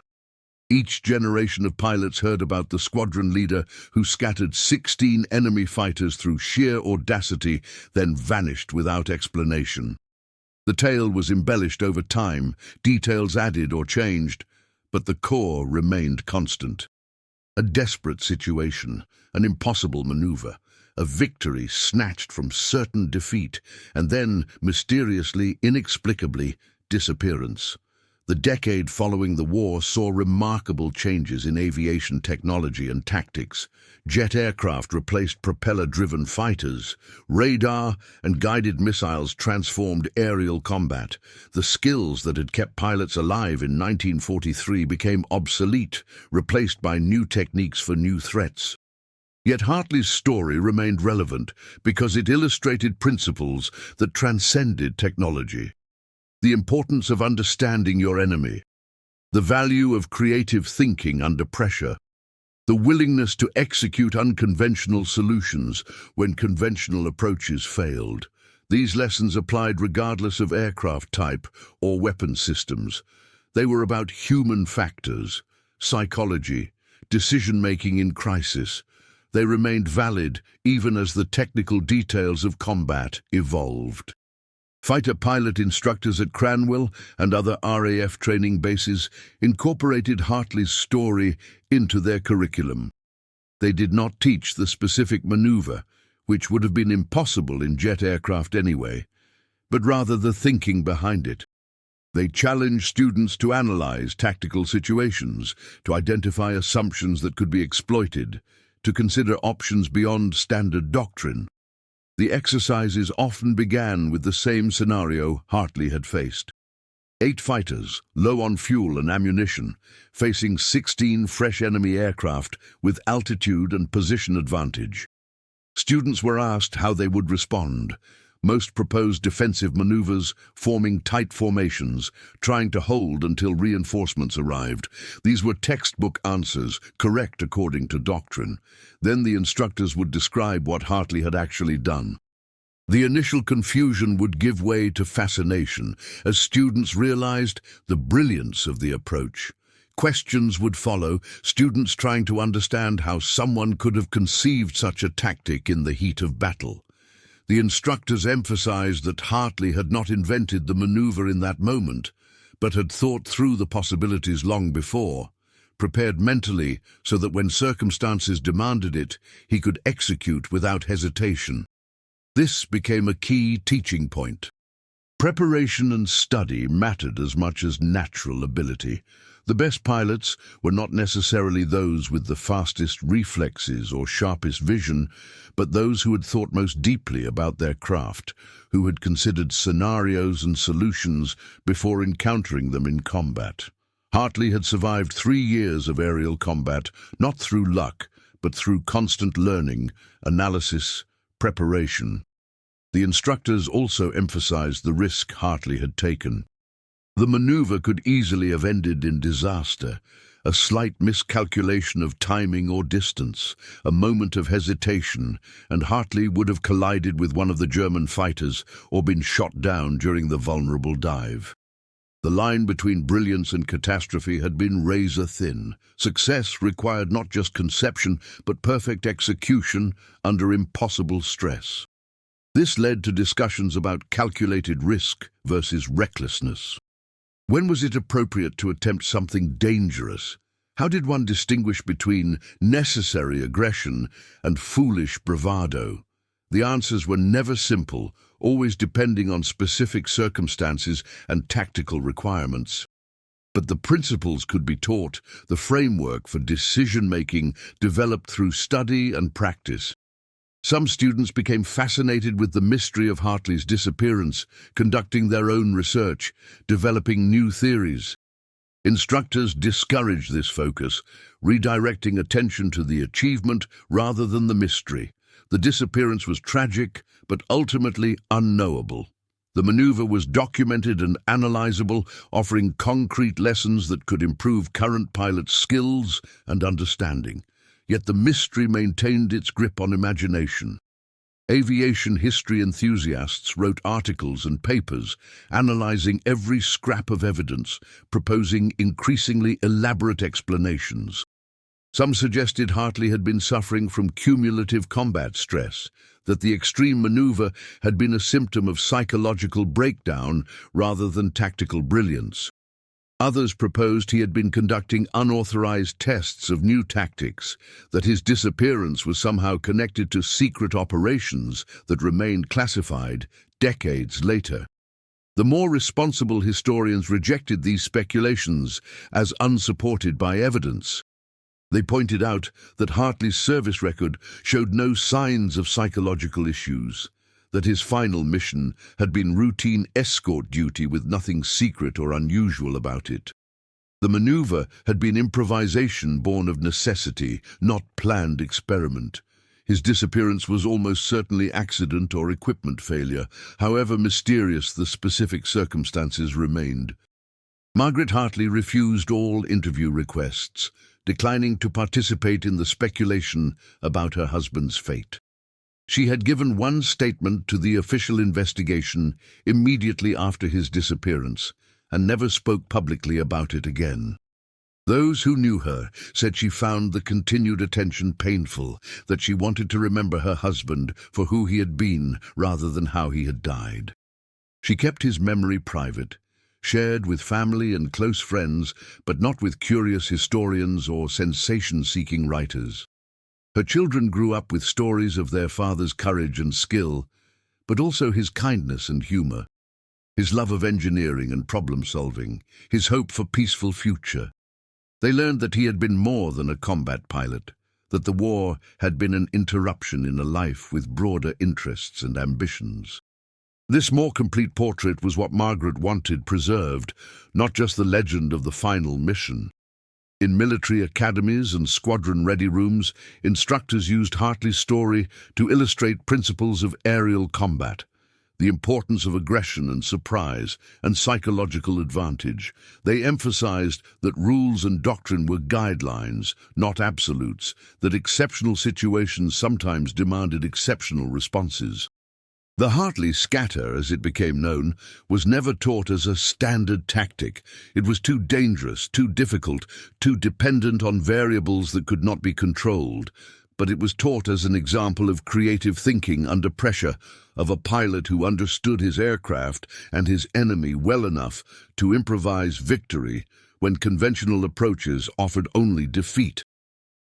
Each generation of pilots heard about the squadron leader who scattered 16 enemy fighters through sheer audacity, then vanished without explanation. The tale was embellished over time, details added or changed, but the core remained constant. A desperate situation, an impossible maneuver, a victory snatched from certain defeat, and then, mysteriously, inexplicably, disappearance. The decade following the war saw remarkable changes in aviation technology and tactics. Jet aircraft replaced propeller-driven fighters. Radar and guided missiles transformed aerial combat. The skills that had kept pilots alive in 1943 became obsolete, replaced by new techniques for new threats. Yet Hartley's story remained relevant because it illustrated principles that transcended technology. The importance of understanding your enemy, the value of creative thinking under pressure, the willingness to execute unconventional solutions when conventional approaches failed. These lessons applied regardless of aircraft type or weapon systems. They were about human factors, psychology, decision-making in crisis. They remained valid even as the technical details of combat evolved. Fighter pilot instructors at Cranwell and other RAF training bases incorporated Hartley's story into their curriculum. They did not teach the specific maneuver, which would have been impossible in jet aircraft anyway, but rather the thinking behind it. They challenged students to analyze tactical situations, to identify assumptions that could be exploited, to consider options beyond standard doctrine. The exercises often began with the same scenario Hartley had faced. 8 fighters, low on fuel and ammunition, facing 16 fresh enemy aircraft with altitude and position advantage. Students were asked how they would respond. Most proposed defensive maneuvers, forming tight formations, trying to hold until reinforcements arrived. These were textbook answers, correct according to doctrine. Then the instructors would describe what Hartley had actually done. The initial confusion would give way to fascination as students realized the brilliance of the approach. Questions would follow, students trying to understand how someone could have conceived such a tactic in the heat of battle. The instructors emphasized that Hartley had not invented the maneuver in that moment, but had thought through the possibilities long before, prepared mentally so that when circumstances demanded it, he could execute without hesitation. This became a key teaching point. Preparation and study mattered as much as natural ability. The best pilots were not necessarily those with the fastest reflexes or sharpest vision, but those who had thought most deeply about their craft, who had considered scenarios and solutions before encountering them in combat. Hartley had survived 3 years of aerial combat, not through luck, but through constant learning, analysis, preparation. The instructors also emphasized the risk Hartley had taken. The maneuver could easily have ended in disaster, a slight miscalculation of timing or distance, a moment of hesitation, and Hartley would have collided with one of the German fighters or been shot down during the vulnerable dive. The line between brilliance and catastrophe had been razor-thin. Success required not just conception, but perfect execution under impossible stress. This led to discussions about calculated risk versus recklessness. When was it appropriate to attempt something dangerous? How did one distinguish between necessary aggression and foolish bravado? The answers were never simple, always depending on specific circumstances and tactical requirements. But the principles could be taught, the framework for decision-making developed through study and practice. Some students became fascinated with the mystery of Hartley's disappearance, conducting their own research, developing new theories. Instructors discouraged this focus, redirecting attention to the achievement rather than the mystery. The disappearance was tragic, but ultimately unknowable. The maneuver was documented and analyzable, offering concrete lessons that could improve current pilots' skills and understanding. Yet the mystery maintained its grip on imagination. Aviation history enthusiasts wrote articles and papers analyzing every scrap of evidence, proposing increasingly elaborate explanations. Some suggested Hartley had been suffering from cumulative combat stress, that the extreme maneuver had been a symptom of psychological breakdown rather than tactical brilliance. Others proposed he had been conducting unauthorized tests of new tactics, that his disappearance was somehow connected to secret operations that remained classified decades later. The more responsible historians rejected these speculations as unsupported by evidence. They pointed out that Hartley's service record showed no signs of psychological issues, that his final mission had been routine escort duty with nothing secret or unusual about it. The maneuver had been improvisation born of necessity, not planned experiment. His disappearance was almost certainly accident or equipment failure, however mysterious the specific circumstances remained. Margaret Hartley refused all interview requests, declining to participate in the speculation about her husband's fate. She had given one statement to the official investigation immediately after his disappearance, and never spoke publicly about it again. Those who knew her said she found the continued attention painful, that she wanted to remember her husband for who he had been rather than how he had died. She kept his memory private, shared with family and close friends, but not with curious historians or sensation-seeking writers. Her children grew up with stories of their father's courage and skill, but also his kindness and humor, his love of engineering and problem-solving, his hope for peaceful future. They learned that he had been more than a combat pilot, that the war had been an interruption in a life with broader interests and ambitions. This more complete portrait was what Margaret wanted preserved, not just the legend of the final mission. In military academies and squadron-ready rooms, instructors used Hartley's story to illustrate principles of aerial combat, the importance of aggression and surprise, and psychological advantage. They emphasized that rules and doctrine were guidelines, not absolutes, that exceptional situations sometimes demanded exceptional responses. The Hartley scatter, as it became known, was never taught as a standard tactic. It was too dangerous, too difficult, too dependent on variables that could not be controlled. But it was taught as an example of creative thinking under pressure, of a pilot who understood his aircraft and his enemy well enough to improvise victory when conventional approaches offered only defeat.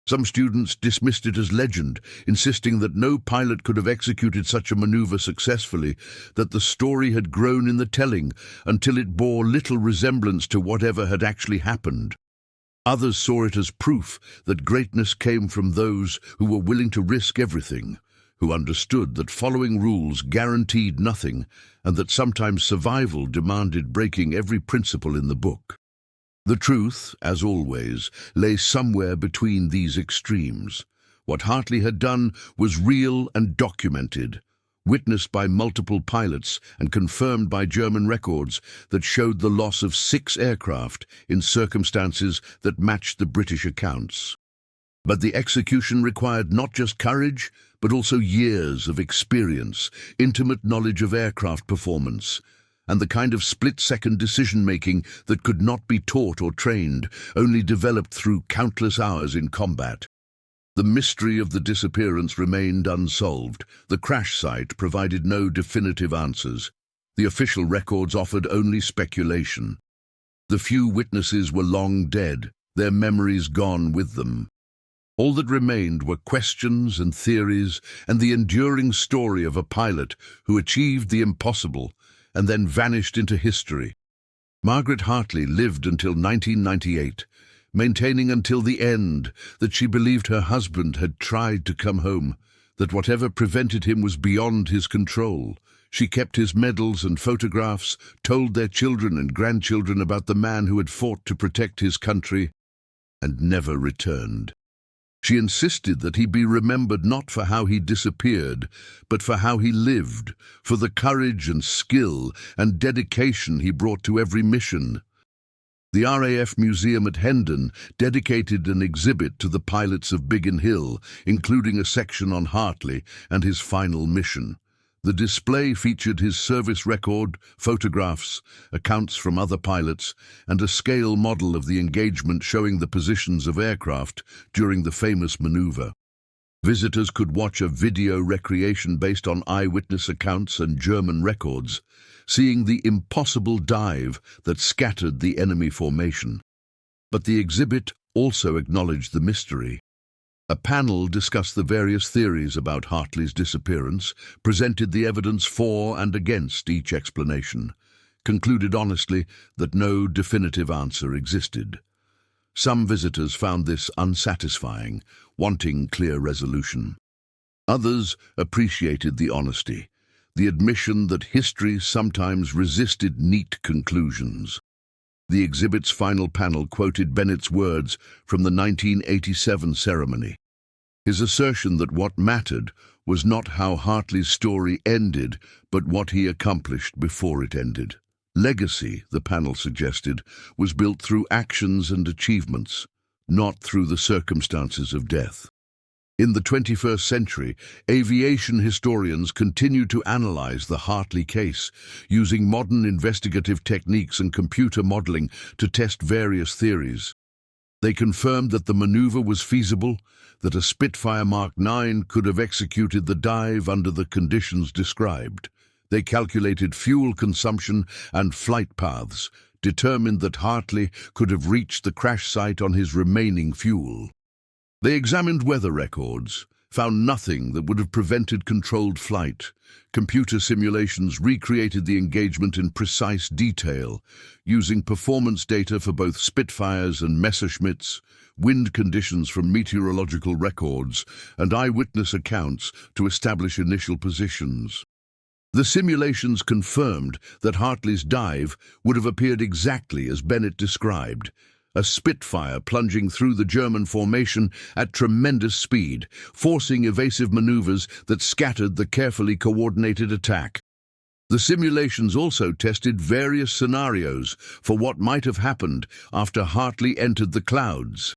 Some students dismissed it as legend, insisting that no pilot could have executed such a maneuver successfully, that the story had grown in the telling until it bore little resemblance to whatever had actually happened. Others saw it as proof that greatness came from those who were willing to risk everything, who understood that following rules guaranteed nothing, and that sometimes survival demanded breaking every principle in the book. The truth, as always, lay somewhere between these extremes. What Hartley had done was real and documented, witnessed by multiple pilots and confirmed by German records that showed the loss of 6 aircraft in circumstances that matched the British accounts. But the execution required not just courage, but also years of experience, intimate knowledge of aircraft performance, and the kind of split-second decision-making that could not be taught or trained, only developed through countless hours in combat. The mystery of the disappearance remained unsolved. The crash site provided no definitive answers. The official records offered only speculation. The few witnesses were long dead, their memories gone with them. All that remained were questions and theories and the enduring story of a pilot who achieved the impossible and then vanished into history. Margaret Hartley lived until 1998, maintaining until the end that she believed her husband had tried to come home, that whatever prevented him was beyond his control. She kept his medals and photographs, told their children and grandchildren about the man who had fought to protect his country, and never returned. She insisted that he be remembered not for how he disappeared, but for how he lived, for the courage and skill and dedication he brought to every mission. The RAF Museum at Hendon dedicated an exhibit to the pilots of Biggin Hill, including a section on Hartley and his final mission. The display featured his service record, photographs, accounts from other pilots, and a scale model of the engagement showing the positions of aircraft during the famous maneuver. Visitors could watch a video recreation based on eyewitness accounts and German records, seeing the impossible dive that scattered the enemy formation. But the exhibit also acknowledged the mystery. A panel discussed the various theories about Hartley's disappearance, presented the evidence for and against each explanation. concluded honestly that no definitive answer existed. Some visitors found this unsatisfying, wanting clear resolution. Others appreciated the honesty, the admission that history sometimes resisted neat conclusions. The exhibit's final panel quoted Bennett's words from the 1987 ceremony. His assertion that what mattered was not how Hartley's story ended, but what he accomplished before it ended. Legacy, the panel suggested, was built through actions and achievements, not through the circumstances of death. In the 21st century, aviation historians continue to analyze the Hartley case, using modern investigative techniques and computer modeling to test various theories. They confirmed that the maneuver was feasible, that a Spitfire Mark 9 could have executed the dive under the conditions described. They calculated fuel consumption and flight paths, determined that Hartley could have reached the crash site on his remaining fuel. They examined weather records, found nothing that would have prevented controlled flight. Computer simulations recreated the engagement in precise detail, using performance data for both Spitfires and Messerschmitts, wind conditions from meteorological records, and eyewitness accounts to establish initial positions. The simulations confirmed that Hartley's dive would have appeared exactly as Bennett described, a Spitfire plunging through the German formation at tremendous speed, forcing evasive maneuvers that scattered the carefully coordinated attack. The simulations also tested various scenarios for what might have happened after Hartley entered the clouds.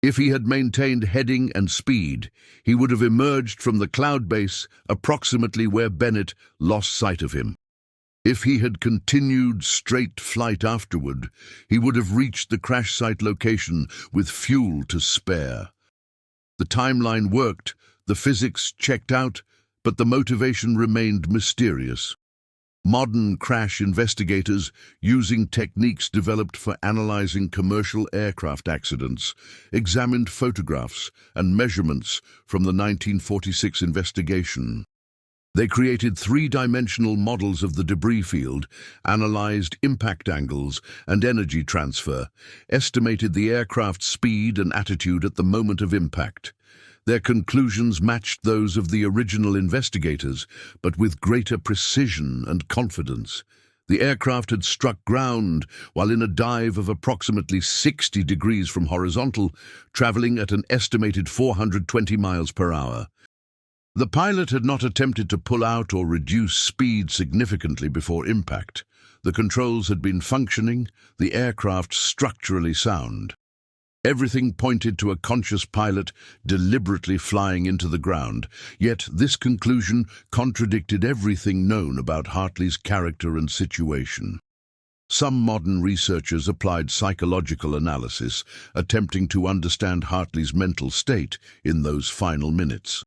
If he had maintained heading and speed, he would have emerged from the cloud base approximately where Bennett lost sight of him. If he had continued straight flight afterward, he would have reached the crash site location with fuel to spare. The timeline worked, the physics checked out, but the motivation remained mysterious. Modern crash investigators, using techniques developed for analyzing commercial aircraft accidents, examined photographs and measurements from the 1946 investigation. They created three-dimensional models of the debris field, analyzed impact angles and energy transfer, estimated the aircraft's speed and attitude at the moment of impact. Their conclusions matched those of the original investigators, but with greater precision and confidence. The aircraft had struck ground while in a dive of approximately 60 degrees from horizontal, traveling at an estimated 420 miles per hour. The pilot had not attempted to pull out or reduce speed significantly before impact. The controls had been functioning, the aircraft structurally sound. Everything pointed to a conscious pilot deliberately flying into the ground, yet this conclusion contradicted everything known about Hartley's character and situation. Some modern researchers applied psychological analysis, attempting to understand Hartley's mental state in those final minutes.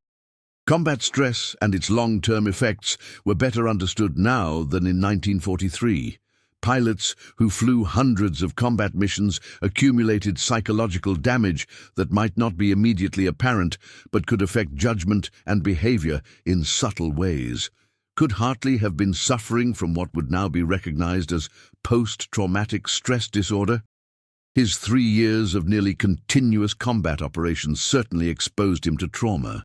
Combat stress and its long-term effects were better understood now than in 1943. Pilots who flew hundreds of combat missions accumulated psychological damage that might not be immediately apparent but could affect judgment and behavior in subtle ways. Could Hartley have been suffering from what would now be recognized as post-traumatic stress disorder? His 3 years of nearly continuous combat operations certainly exposed him to trauma.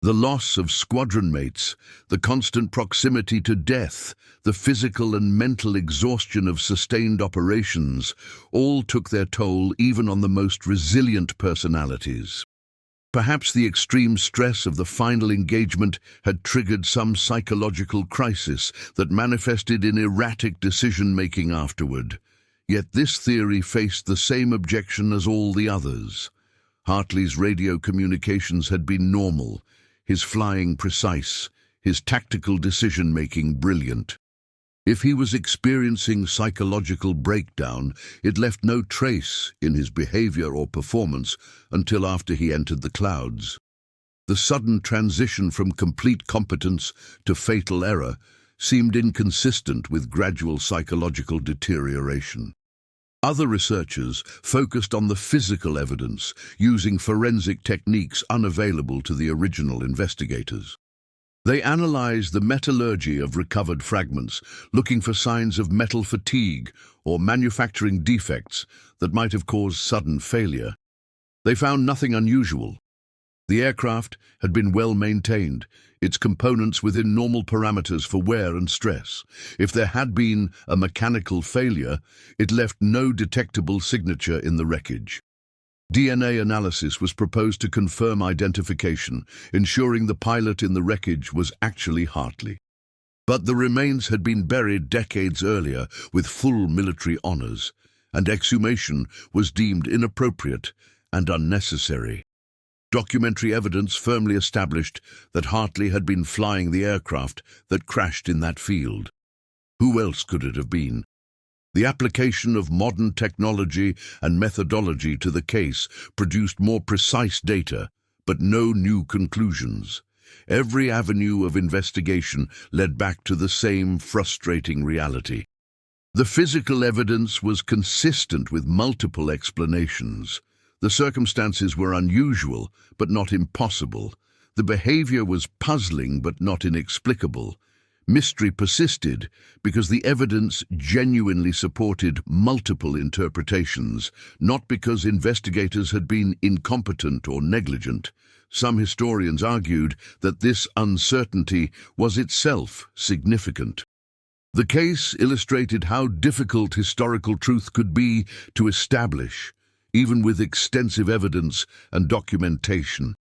The loss of squadron mates, the constant proximity to death, the physical and mental exhaustion of sustained operations, all took their toll even on the most resilient personalities. Perhaps the extreme stress of the final engagement had triggered some psychological crisis that manifested in erratic decision-making afterward. Yet this theory faced the same objection as all the others. Hartley's radio communications had been normal, his flying precise, his tactical decision-making brilliant. If he was experiencing psychological breakdown, it left no trace in his behavior or performance until after he entered the clouds. The sudden transition from complete competence to fatal error seemed inconsistent with gradual psychological deterioration. Other researchers focused on the physical evidence, using forensic techniques unavailable to the original investigators. They analyzed the metallurgy of recovered fragments, looking for signs of metal fatigue or manufacturing defects that might have caused sudden failure. They found nothing unusual. The aircraft had been well maintained, its components within normal parameters for wear and stress. If there had been a mechanical failure, it left no detectable signature in the wreckage. DNA analysis was proposed to confirm identification, ensuring the pilot in the wreckage was actually Hartley. But the remains had been buried decades earlier with full military honors, and exhumation was deemed inappropriate and unnecessary. Documentary evidence firmly established that Hartley had been flying the aircraft that crashed in that field. Who else could it have been? The application of modern technology and methodology to the case produced more precise data, but no new conclusions. Every avenue of investigation led back to the same frustrating reality. The physical evidence was consistent with multiple explanations. The circumstances were unusual, but not impossible. The behavior was puzzling, but not inexplicable. Mystery persisted because the evidence genuinely supported multiple interpretations, not because investigators had been incompetent or negligent. Some historians argued that this uncertainty was itself significant. The case illustrated how difficult historical truth could be to establish, even with extensive evidence and documentation.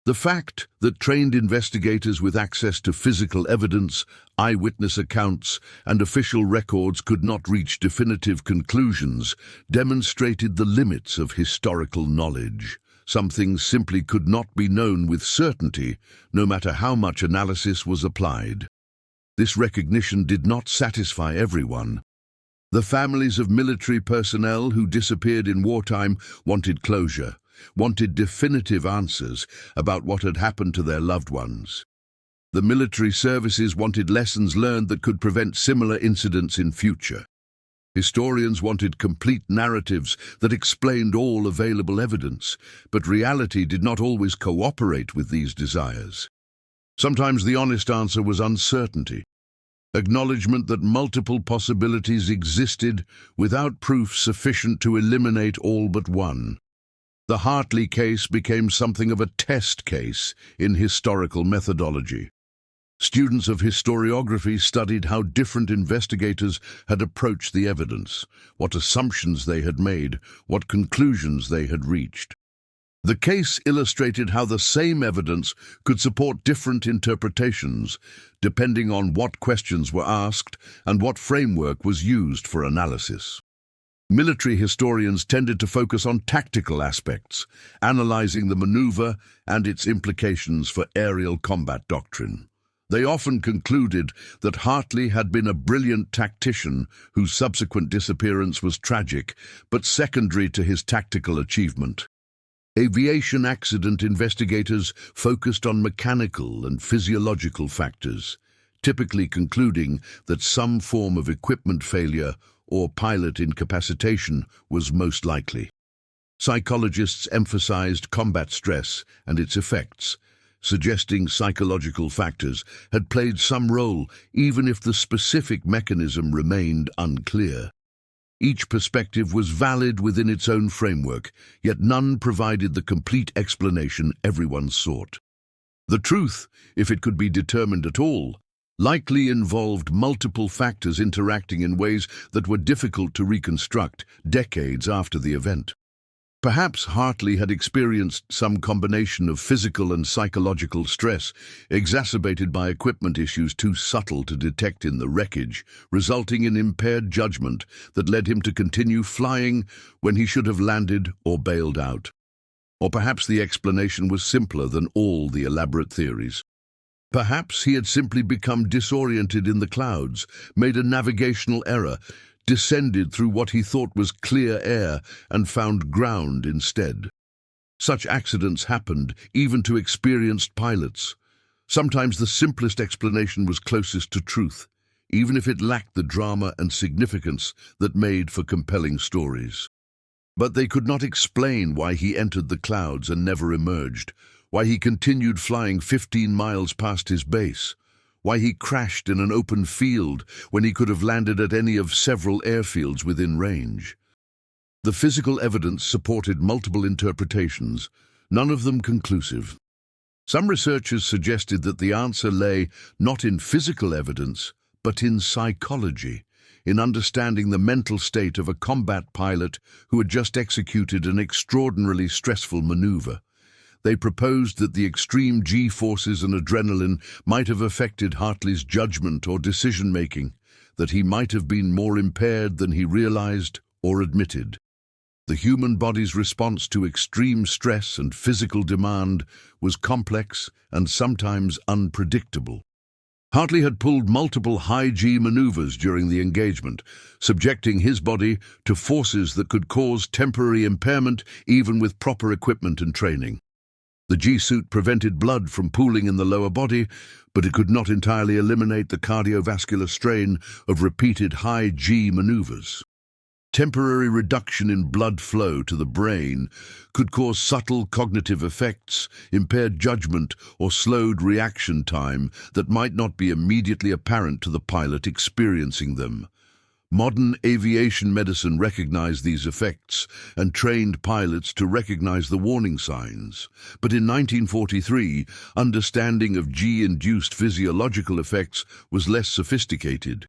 The fact that trained investigators with access to physical evidence, eyewitness accounts, and official records could not reach definitive conclusions demonstrated the limits of historical knowledge. Some things simply could not be known with certainty, no matter how much analysis was applied. This recognition did not satisfy everyone. The families of military personnel who disappeared in wartime wanted closure, wanted definitive answers about what had happened to their loved ones. The military services wanted lessons learned that could prevent similar incidents in future. Historians wanted complete narratives that explained all available evidence, but reality did not always cooperate with these desires. Sometimes the honest answer was uncertainty, acknowledgement that multiple possibilities existed without proof sufficient to eliminate all but one. The Hartley case became something of a test case in historical methodology. Students of historiography studied how different investigators had approached the evidence, what assumptions they had made, what conclusions they had reached. The case illustrated how the same evidence could support different interpretations, depending on what questions were asked and what framework was used for analysis. Military historians tended to focus on tactical aspects, analyzing the maneuver and its implications for aerial combat doctrine. They often concluded that Hartley had been a brilliant tactician whose subsequent disappearance was tragic, but secondary to his tactical achievement. Aviation accident investigators focused on mechanical and physiological factors, typically concluding that some form of equipment failure or pilot incapacitation was most likely. Psychologists emphasized combat stress and its effects, suggesting psychological factors had played some role even if the specific mechanism remained unclear. Each perspective was valid within its own framework, yet none provided the complete explanation everyone sought. The truth, if it could be determined at all, likely involved multiple factors interacting in ways that were difficult to reconstruct decades after the event. Perhaps Hartley had experienced some combination of physical and psychological stress, exacerbated by equipment issues too subtle to detect in the wreckage, resulting in impaired judgment that led him to continue flying when he should have landed or bailed out. Or perhaps the explanation was simpler than all the elaborate theories. Perhaps he had simply become disoriented in the clouds, made a navigational error, descended through what he thought was clear air and found ground instead. Such accidents happened even to experienced pilots. Sometimes the simplest explanation was closest to truth, even if it lacked the drama and significance that made for compelling stories. But they could not explain why he entered the clouds and never emerged, why he continued flying 15 miles past his base, why he crashed in an open field when he could have landed at any of several airfields within range. The physical evidence supported multiple interpretations, none of them conclusive. Some researchers suggested that the answer lay not in physical evidence, but in psychology, in understanding the mental state of a combat pilot who had just executed an extraordinarily stressful maneuver. They proposed that the extreme G-forces and adrenaline might have affected Hartley's judgment or decision-making, that he might have been more impaired than he realized or admitted. The human body's response to extreme stress and physical demand was complex and sometimes unpredictable. Hartley had pulled multiple high-G maneuvers during the engagement, subjecting his body to forces that could cause temporary impairment even with proper equipment and training. The G-suit prevented blood from pooling in the lower body, but it could not entirely eliminate the cardiovascular strain of repeated high-G maneuvers. Temporary reduction in blood flow to the brain could cause subtle cognitive effects, impaired judgment, or slowed reaction time that might not be immediately apparent to the pilot experiencing them. Modern aviation medicine recognized these effects and trained pilots to recognize the warning signs. But in 1943, understanding of G-induced physiological effects was less sophisticated.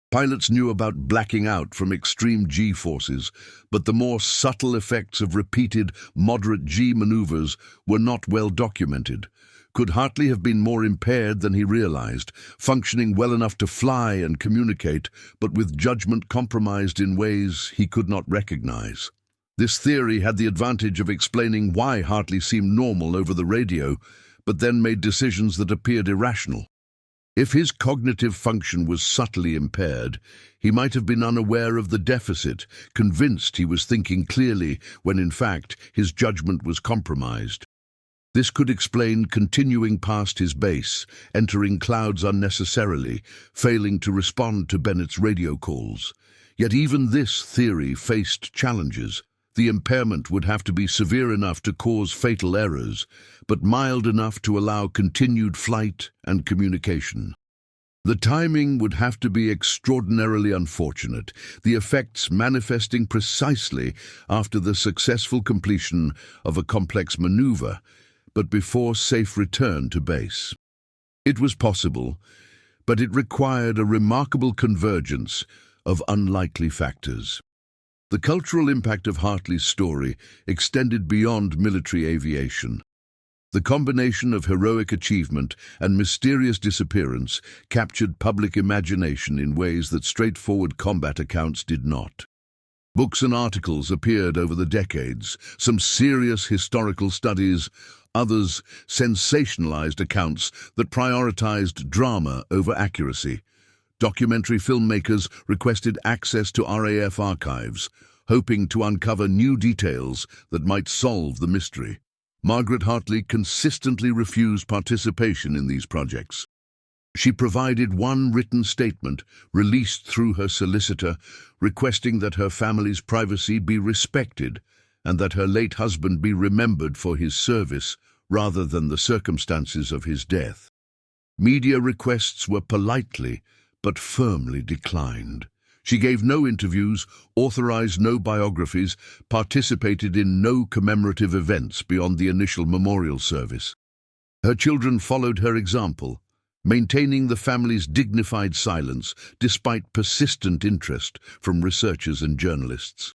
Pilots knew about blacking out from extreme G-forces, but the more subtle effects of repeated moderate G maneuvers were not well documented. Could Hartley have been more impaired than he realized, functioning well enough to fly and communicate, but with judgment compromised in ways he could not recognize? This theory had the advantage of explaining why Hartley seemed normal over the radio, but then made decisions that appeared irrational. If his cognitive function was subtly impaired, he might have been unaware of the deficit, convinced he was thinking clearly when in fact his judgment was compromised. This could explain continuing past his base, entering clouds unnecessarily, failing to respond to Bennett's radio calls. Yet even this theory faced challenges. The impairment would have to be severe enough to cause fatal errors, but mild enough to allow continued flight and communication. The timing would have to be extraordinarily unfortunate, the effects manifesting precisely after the successful completion of a complex maneuver, but before safe return to base. It was possible, but it required a remarkable convergence of unlikely factors. The cultural impact of Hartley's story extended beyond military aviation. The combination of heroic achievement and mysterious disappearance captured public imagination in ways that straightforward combat accounts did not. Books and articles appeared over the decades, some serious historical studies, others sensationalized accounts that prioritized drama over accuracy. Documentary filmmakers requested access to RAF archives, hoping to uncover new details that might solve the mystery. Margaret Hartley consistently refused participation in these projects. She provided one written statement, released through her solicitor, requesting that her family's privacy be respected and that her late husband be remembered for his service rather than the circumstances of his death. Media requests were politely but firmly declined. She gave no interviews, authorized no biographies, participated in no commemorative events beyond the initial memorial service. Her children followed her example, maintaining the family's dignified silence despite persistent interest from researchers and journalists.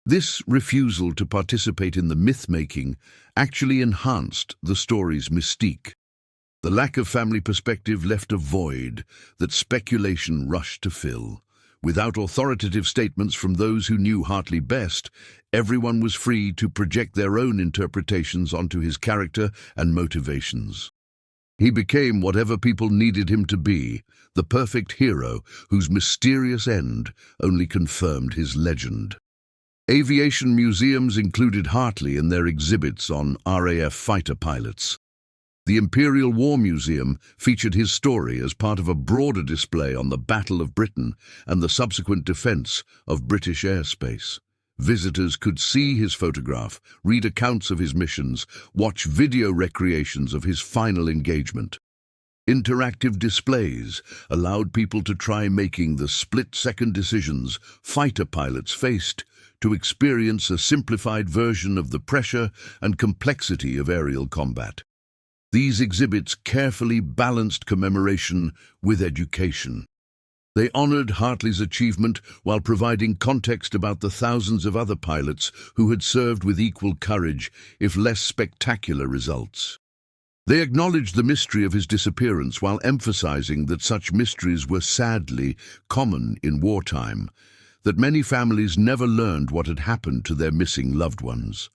This refusal to participate in the myth-making actually enhanced the story's mystique. The lack of family perspective left a void that speculation rushed to fill. Without authoritative statements from those who knew Hartley best, everyone was free to project their own interpretations onto his character and motivations. He became whatever people needed him to be, the perfect hero whose mysterious end only confirmed his legend. Aviation museums included Hartley in their exhibits on RAF fighter pilots. The Imperial War Museum featured his story as part of a broader display on the Battle of Britain and the subsequent defense of British airspace. Visitors could see his photograph, read accounts of his missions, watch video recreations of his final engagement. Interactive displays allowed people to try making the split-second decisions fighter pilots faced, to experience a simplified version of the pressure and complexity of aerial combat. These exhibits carefully balanced commemoration with education. They honored Hartley's achievement while providing context about the thousands of other pilots who had served with equal courage, if less spectacular results. They acknowledged the mystery of his disappearance while emphasizing that such mysteries were sadly common in wartime, that many families never learned what had happened to their missing loved ones.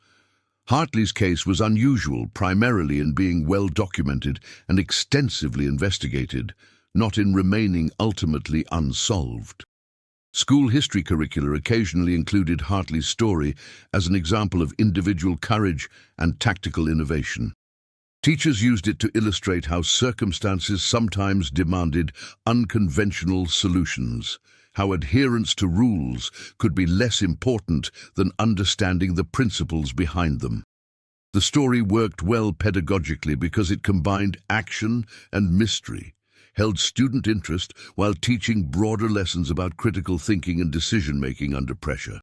Hartley's case was unusual primarily in being well documented and extensively investigated, not in remaining ultimately unsolved. School history curricula occasionally included Hartley's story as an example of individual courage and tactical innovation. Teachers used it to illustrate how circumstances sometimes demanded unconventional solutions, how adherence to rules could be less important than understanding the principles behind them. The story worked well pedagogically because it combined action and mystery, held student interest while teaching broader lessons about critical thinking and decision-making under pressure.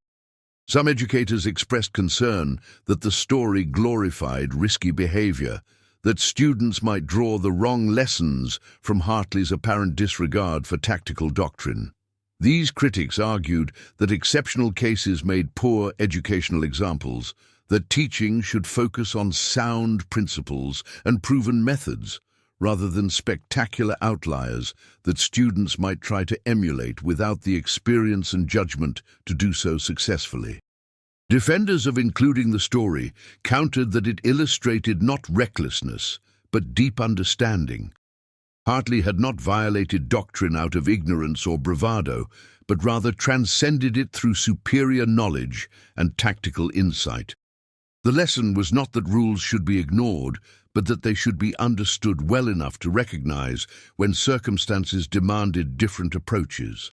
Some educators expressed concern that the story glorified risky behavior, that students might draw the wrong lessons from Hartley's apparent disregard for tactical doctrine. These critics argued that exceptional cases made poor educational examples, that teaching should focus on sound principles and proven methods, rather than spectacular outliers that students might try to emulate without the experience and judgment to do so successfully. Defenders of including the story countered that it illustrated not recklessness, but deep understanding. Hartley had not violated doctrine out of ignorance or bravado, but rather transcended it through superior knowledge and tactical insight. The lesson was not that rules should be ignored, but that they should be understood well enough to recognize when circumstances demanded different approaches.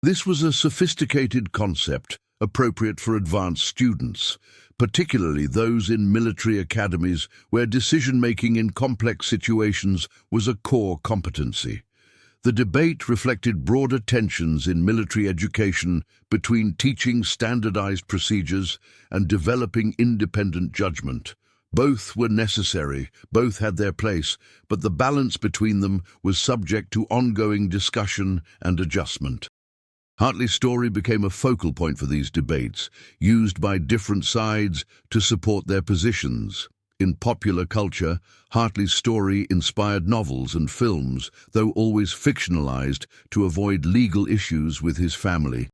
This was a sophisticated concept, appropriate for advanced students, particularly those in military academies where decision-making in complex situations was a core competency. The debate reflected broader tensions in military education between teaching standardized procedures and developing independent judgment. Both were necessary, both had their place, but the balance between them was subject to ongoing discussion and adjustment. Hartley's story became a focal point for these debates, used by different sides to support their positions. In popular culture, Hartley's story inspired novels and films, though always fictionalized to avoid legal issues with his family.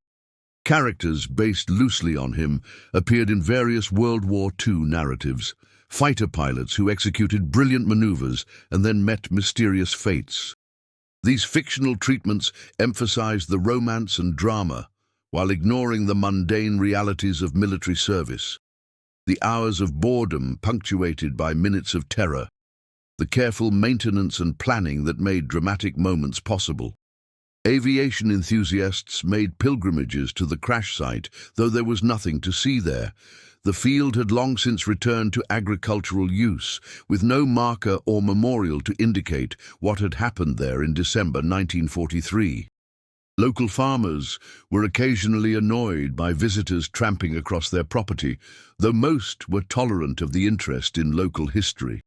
Characters based loosely on him appeared in various World War II narratives, fighter pilots who executed brilliant maneuvers and then met mysterious fates. These fictional treatments emphasized the romance and drama, while ignoring the mundane realities of military service. The hours of boredom punctuated by minutes of terror, the careful maintenance and planning that made dramatic moments possible. Aviation enthusiasts made pilgrimages to the crash site, though there was nothing to see there. The field had long since returned to agricultural use, with no marker or memorial to indicate what had happened there in December 1943. Local farmers were occasionally annoyed by visitors tramping across their property, though most were tolerant of the interest in local history.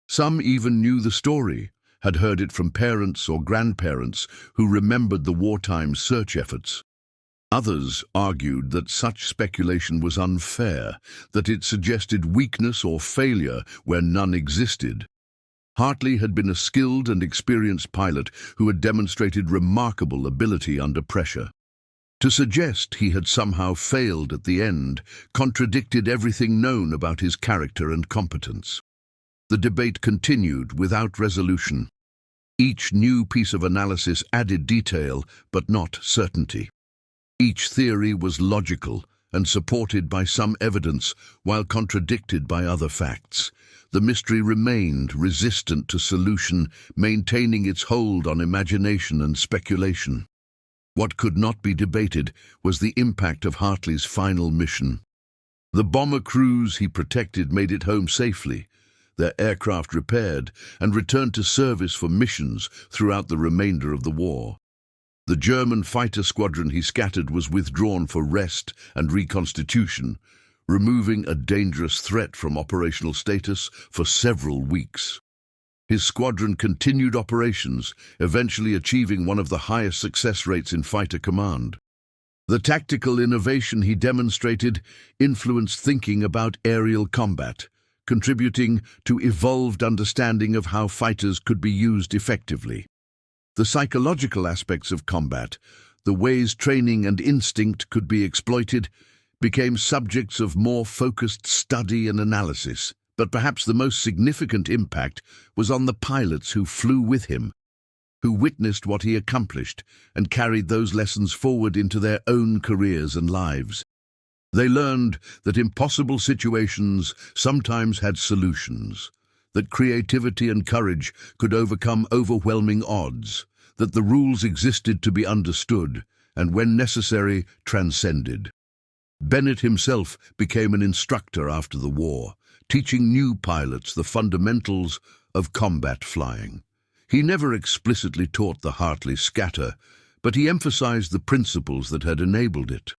Some even knew the story, had heard it from parents or grandparents who remembered the wartime search efforts. Others argued that such speculation was unfair, that it suggested weakness or failure where none existed. Hartley had been a skilled and experienced pilot who had demonstrated remarkable ability under pressure. To suggest he had somehow failed at the end contradicted everything known about his character and competence. The debate continued without resolution. Each new piece of analysis added detail, but not certainty. Each theory was logical and supported by some evidence, while contradicted by other facts. The mystery remained resistant to solution, maintaining its hold on imagination and speculation. What could not be debated was the impact of Hartley's final mission. The bomber crews he protected made it home safely, their aircraft repaired, and returned to service for missions throughout the remainder of the war. The German fighter squadron he scattered was withdrawn for rest and reconstitution, removing a dangerous threat from operational status for several weeks. His squadron continued operations, eventually achieving one of the highest success rates in fighter command. The tactical innovation he demonstrated influenced thinking about aerial combat, contributing to evolved understanding of how fighters could be used effectively. The psychological aspects of combat, the ways training and instinct could be exploited, became subjects of more focused study and analysis. But perhaps the most significant impact was on the pilots who flew with him, who witnessed what he accomplished and carried those lessons forward into their own careers and lives. They learned that impossible situations sometimes had solutions, that creativity and courage could overcome overwhelming odds, that the rules existed to be understood and, when necessary, transcended. Bennett himself became an instructor after the war, teaching new pilots the fundamentals of combat flying. He never explicitly taught the Hartley scatter, but he emphasized the principles that had enabled it.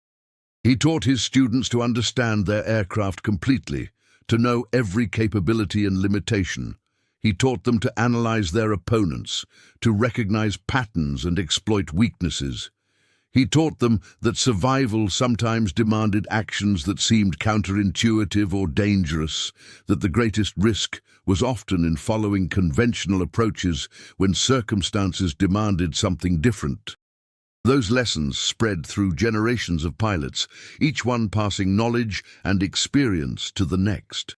He taught his students to understand their aircraft completely, to know every capability and limitation. He taught them to analyze their opponents, to recognize patterns and exploit weaknesses. He taught them that survival sometimes demanded actions that seemed counterintuitive or dangerous, that the greatest risk was often in following conventional approaches when circumstances demanded something different. Those lessons spread through generations of pilots, each one passing knowledge and experience to the next.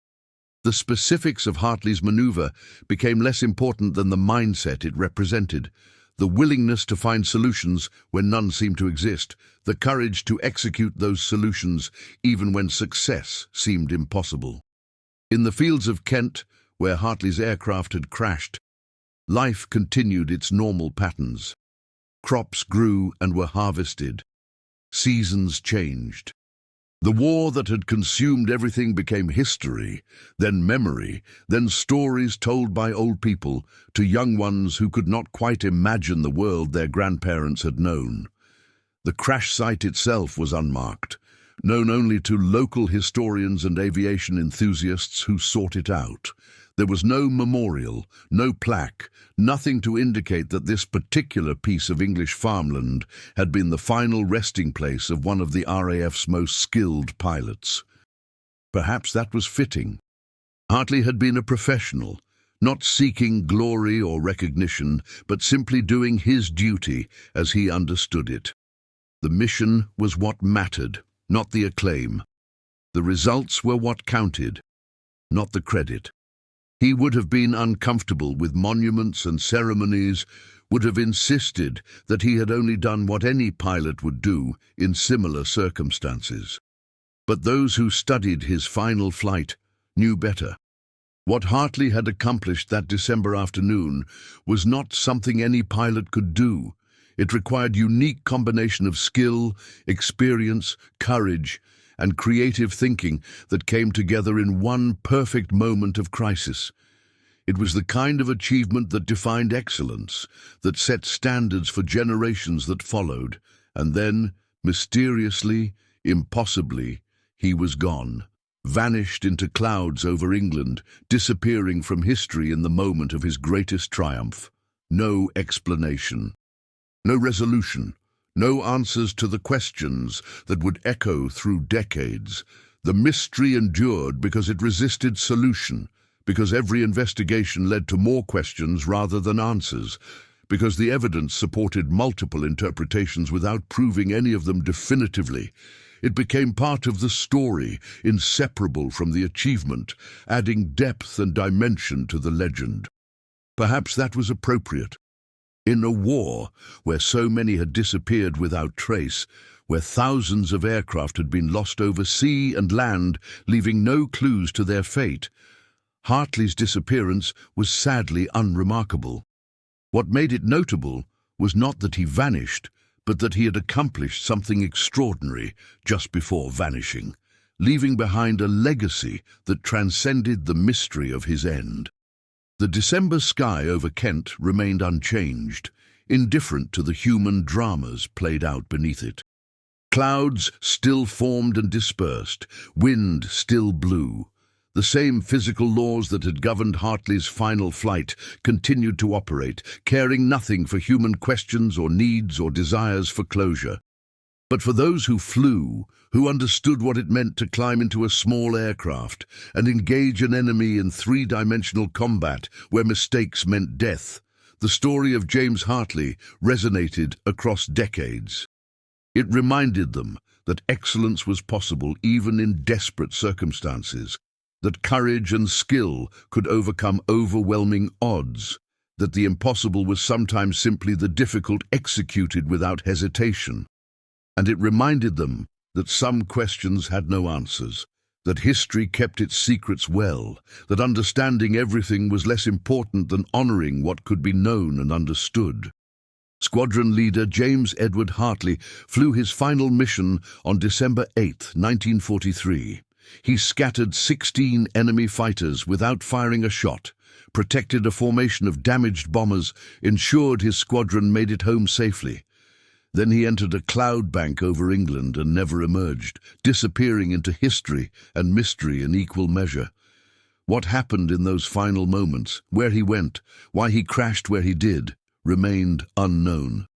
The specifics of Hartley's maneuver became less important than the mindset it represented. The willingness to find solutions when none seemed to exist, the courage to execute those solutions even when success seemed impossible. In the fields of Kent, where Hartley's aircraft had crashed, life continued its normal patterns. Crops grew and were harvested. Seasons changed. The war that had consumed everything became history, then memory, then stories told by old people to young ones who could not quite imagine the world their grandparents had known. The crash site itself was unmarked, known only to local historians and aviation enthusiasts who sought it out. There was no memorial, no plaque, nothing to indicate that this particular piece of English farmland had been the final resting place of one of the RAF's most skilled pilots. Perhaps that was fitting. Hartley had been a professional, not seeking glory or recognition, but simply doing his duty as he understood it. The mission was what mattered, not the acclaim. The results were what counted, not the credit. He would have been uncomfortable with monuments and ceremonies, would have insisted that he had only done what any pilot would do in similar circumstances. But those who studied his final flight knew better. What Hartley had accomplished that December afternoon was not something any pilot could do. It required a unique combination of skill, experience, courage, and creative thinking that came together in one perfect moment of crisis. It was the kind of achievement that defined excellence, that set standards for generations that followed, and then, mysteriously, impossibly, he was gone, vanished into clouds over England, disappearing from history in the moment of his greatest triumph. No explanation, no resolution, no answers to the questions that would echo through decades. The mystery endured because it resisted solution, because every investigation led to more questions rather than answers, because the evidence supported multiple interpretations without proving any of them definitively. It became part of the story, inseparable from the achievement, adding depth and dimension to the legend. Perhaps that was appropriate. In a war where so many had disappeared without trace, where thousands of aircraft had been lost over sea and land, leaving no clues to their fate, Hartley's disappearance was sadly unremarkable. What made it notable was not that he vanished, but that he had accomplished something extraordinary just before vanishing, leaving behind a legacy that transcended the mystery of his end. The December sky over Kent remained unchanged, indifferent to the human dramas played out beneath it. Clouds still formed and dispersed, wind still blew. The same physical laws that had governed Hartley's final flight continued to operate, caring nothing for human questions or needs or desires for closure. But for those who flew, who understood what it meant to climb into a small aircraft and engage an enemy in three-dimensional combat where mistakes meant death, the story of James Hartley resonated across decades. It reminded them that excellence was possible even in desperate circumstances, that courage and skill could overcome overwhelming odds, that the impossible was sometimes simply the difficult executed without hesitation. And it reminded them that some questions had no answers, that history kept its secrets well, that understanding everything was less important than honoring what could be known and understood. Squadron leader James Edward Hartley flew his final mission on December 8, 1943. He scattered 16 enemy fighters without firing a shot, protected a formation of damaged bombers, ensured his squadron made it home safely. Then he entered a cloud bank over England and never emerged, disappearing into history and mystery in equal measure. What happened in those final moments, where he went, why he crashed where he did, remained unknown.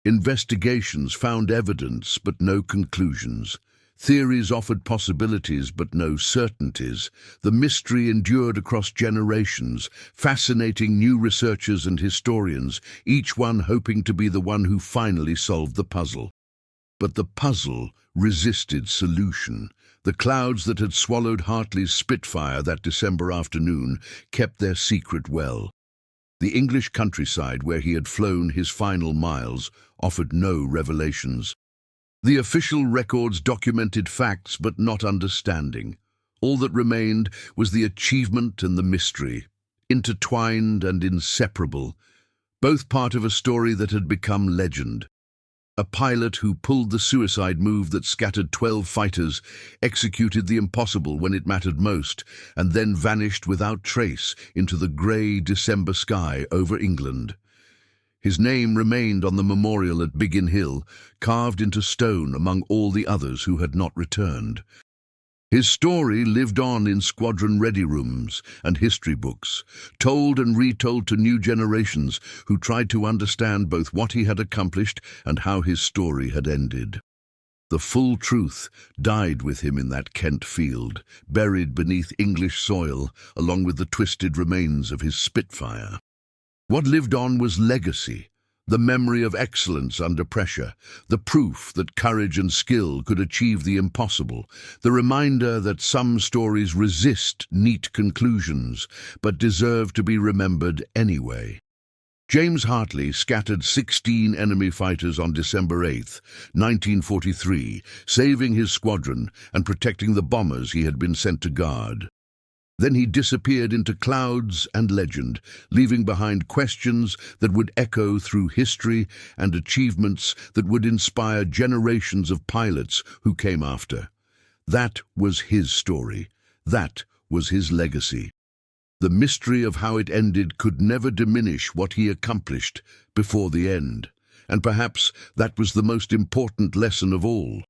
Investigations found evidence but no conclusions. Theories offered possibilities but no certainties. The mystery endured across generations, fascinating new researchers and historians, each one hoping to be the one who finally solved the puzzle. But the puzzle resisted solution. The clouds that had swallowed Hartley's Spitfire that December afternoon kept their secret well. The English countryside where he had flown his final miles offered no revelations. The official records documented facts but not understanding. All that remained was the achievement and the mystery, intertwined and inseparable, both part of a story that had become legend. A pilot who pulled the suicide move that scattered 12 fighters, executed the impossible when it mattered most, and then vanished without trace into the grey December sky over England. His name remained on the memorial at Biggin Hill, carved into stone among all the others who had not returned. His story lived on in squadron ready rooms and history books, told and retold to new generations who tried to understand both what he had accomplished and how his story had ended. The full truth died with him in that Kent field, buried beneath English soil, along with the twisted remains of his Spitfire. What lived on was legacy, the memory of excellence under pressure, the proof that courage and skill could achieve the impossible, the reminder that some stories resist neat conclusions, but deserve to be remembered anyway. James Hartley scattered 16 enemy fighters on December 8, 1943, saving his squadron and protecting the bombers he had been sent to guard. Then he disappeared into clouds and legend, leaving behind questions that would echo through history and achievements that would inspire generations of pilots who came after. That was his story. That was his legacy. The mystery of how it ended could never diminish what he accomplished before the end. And perhaps that was the most important lesson of all.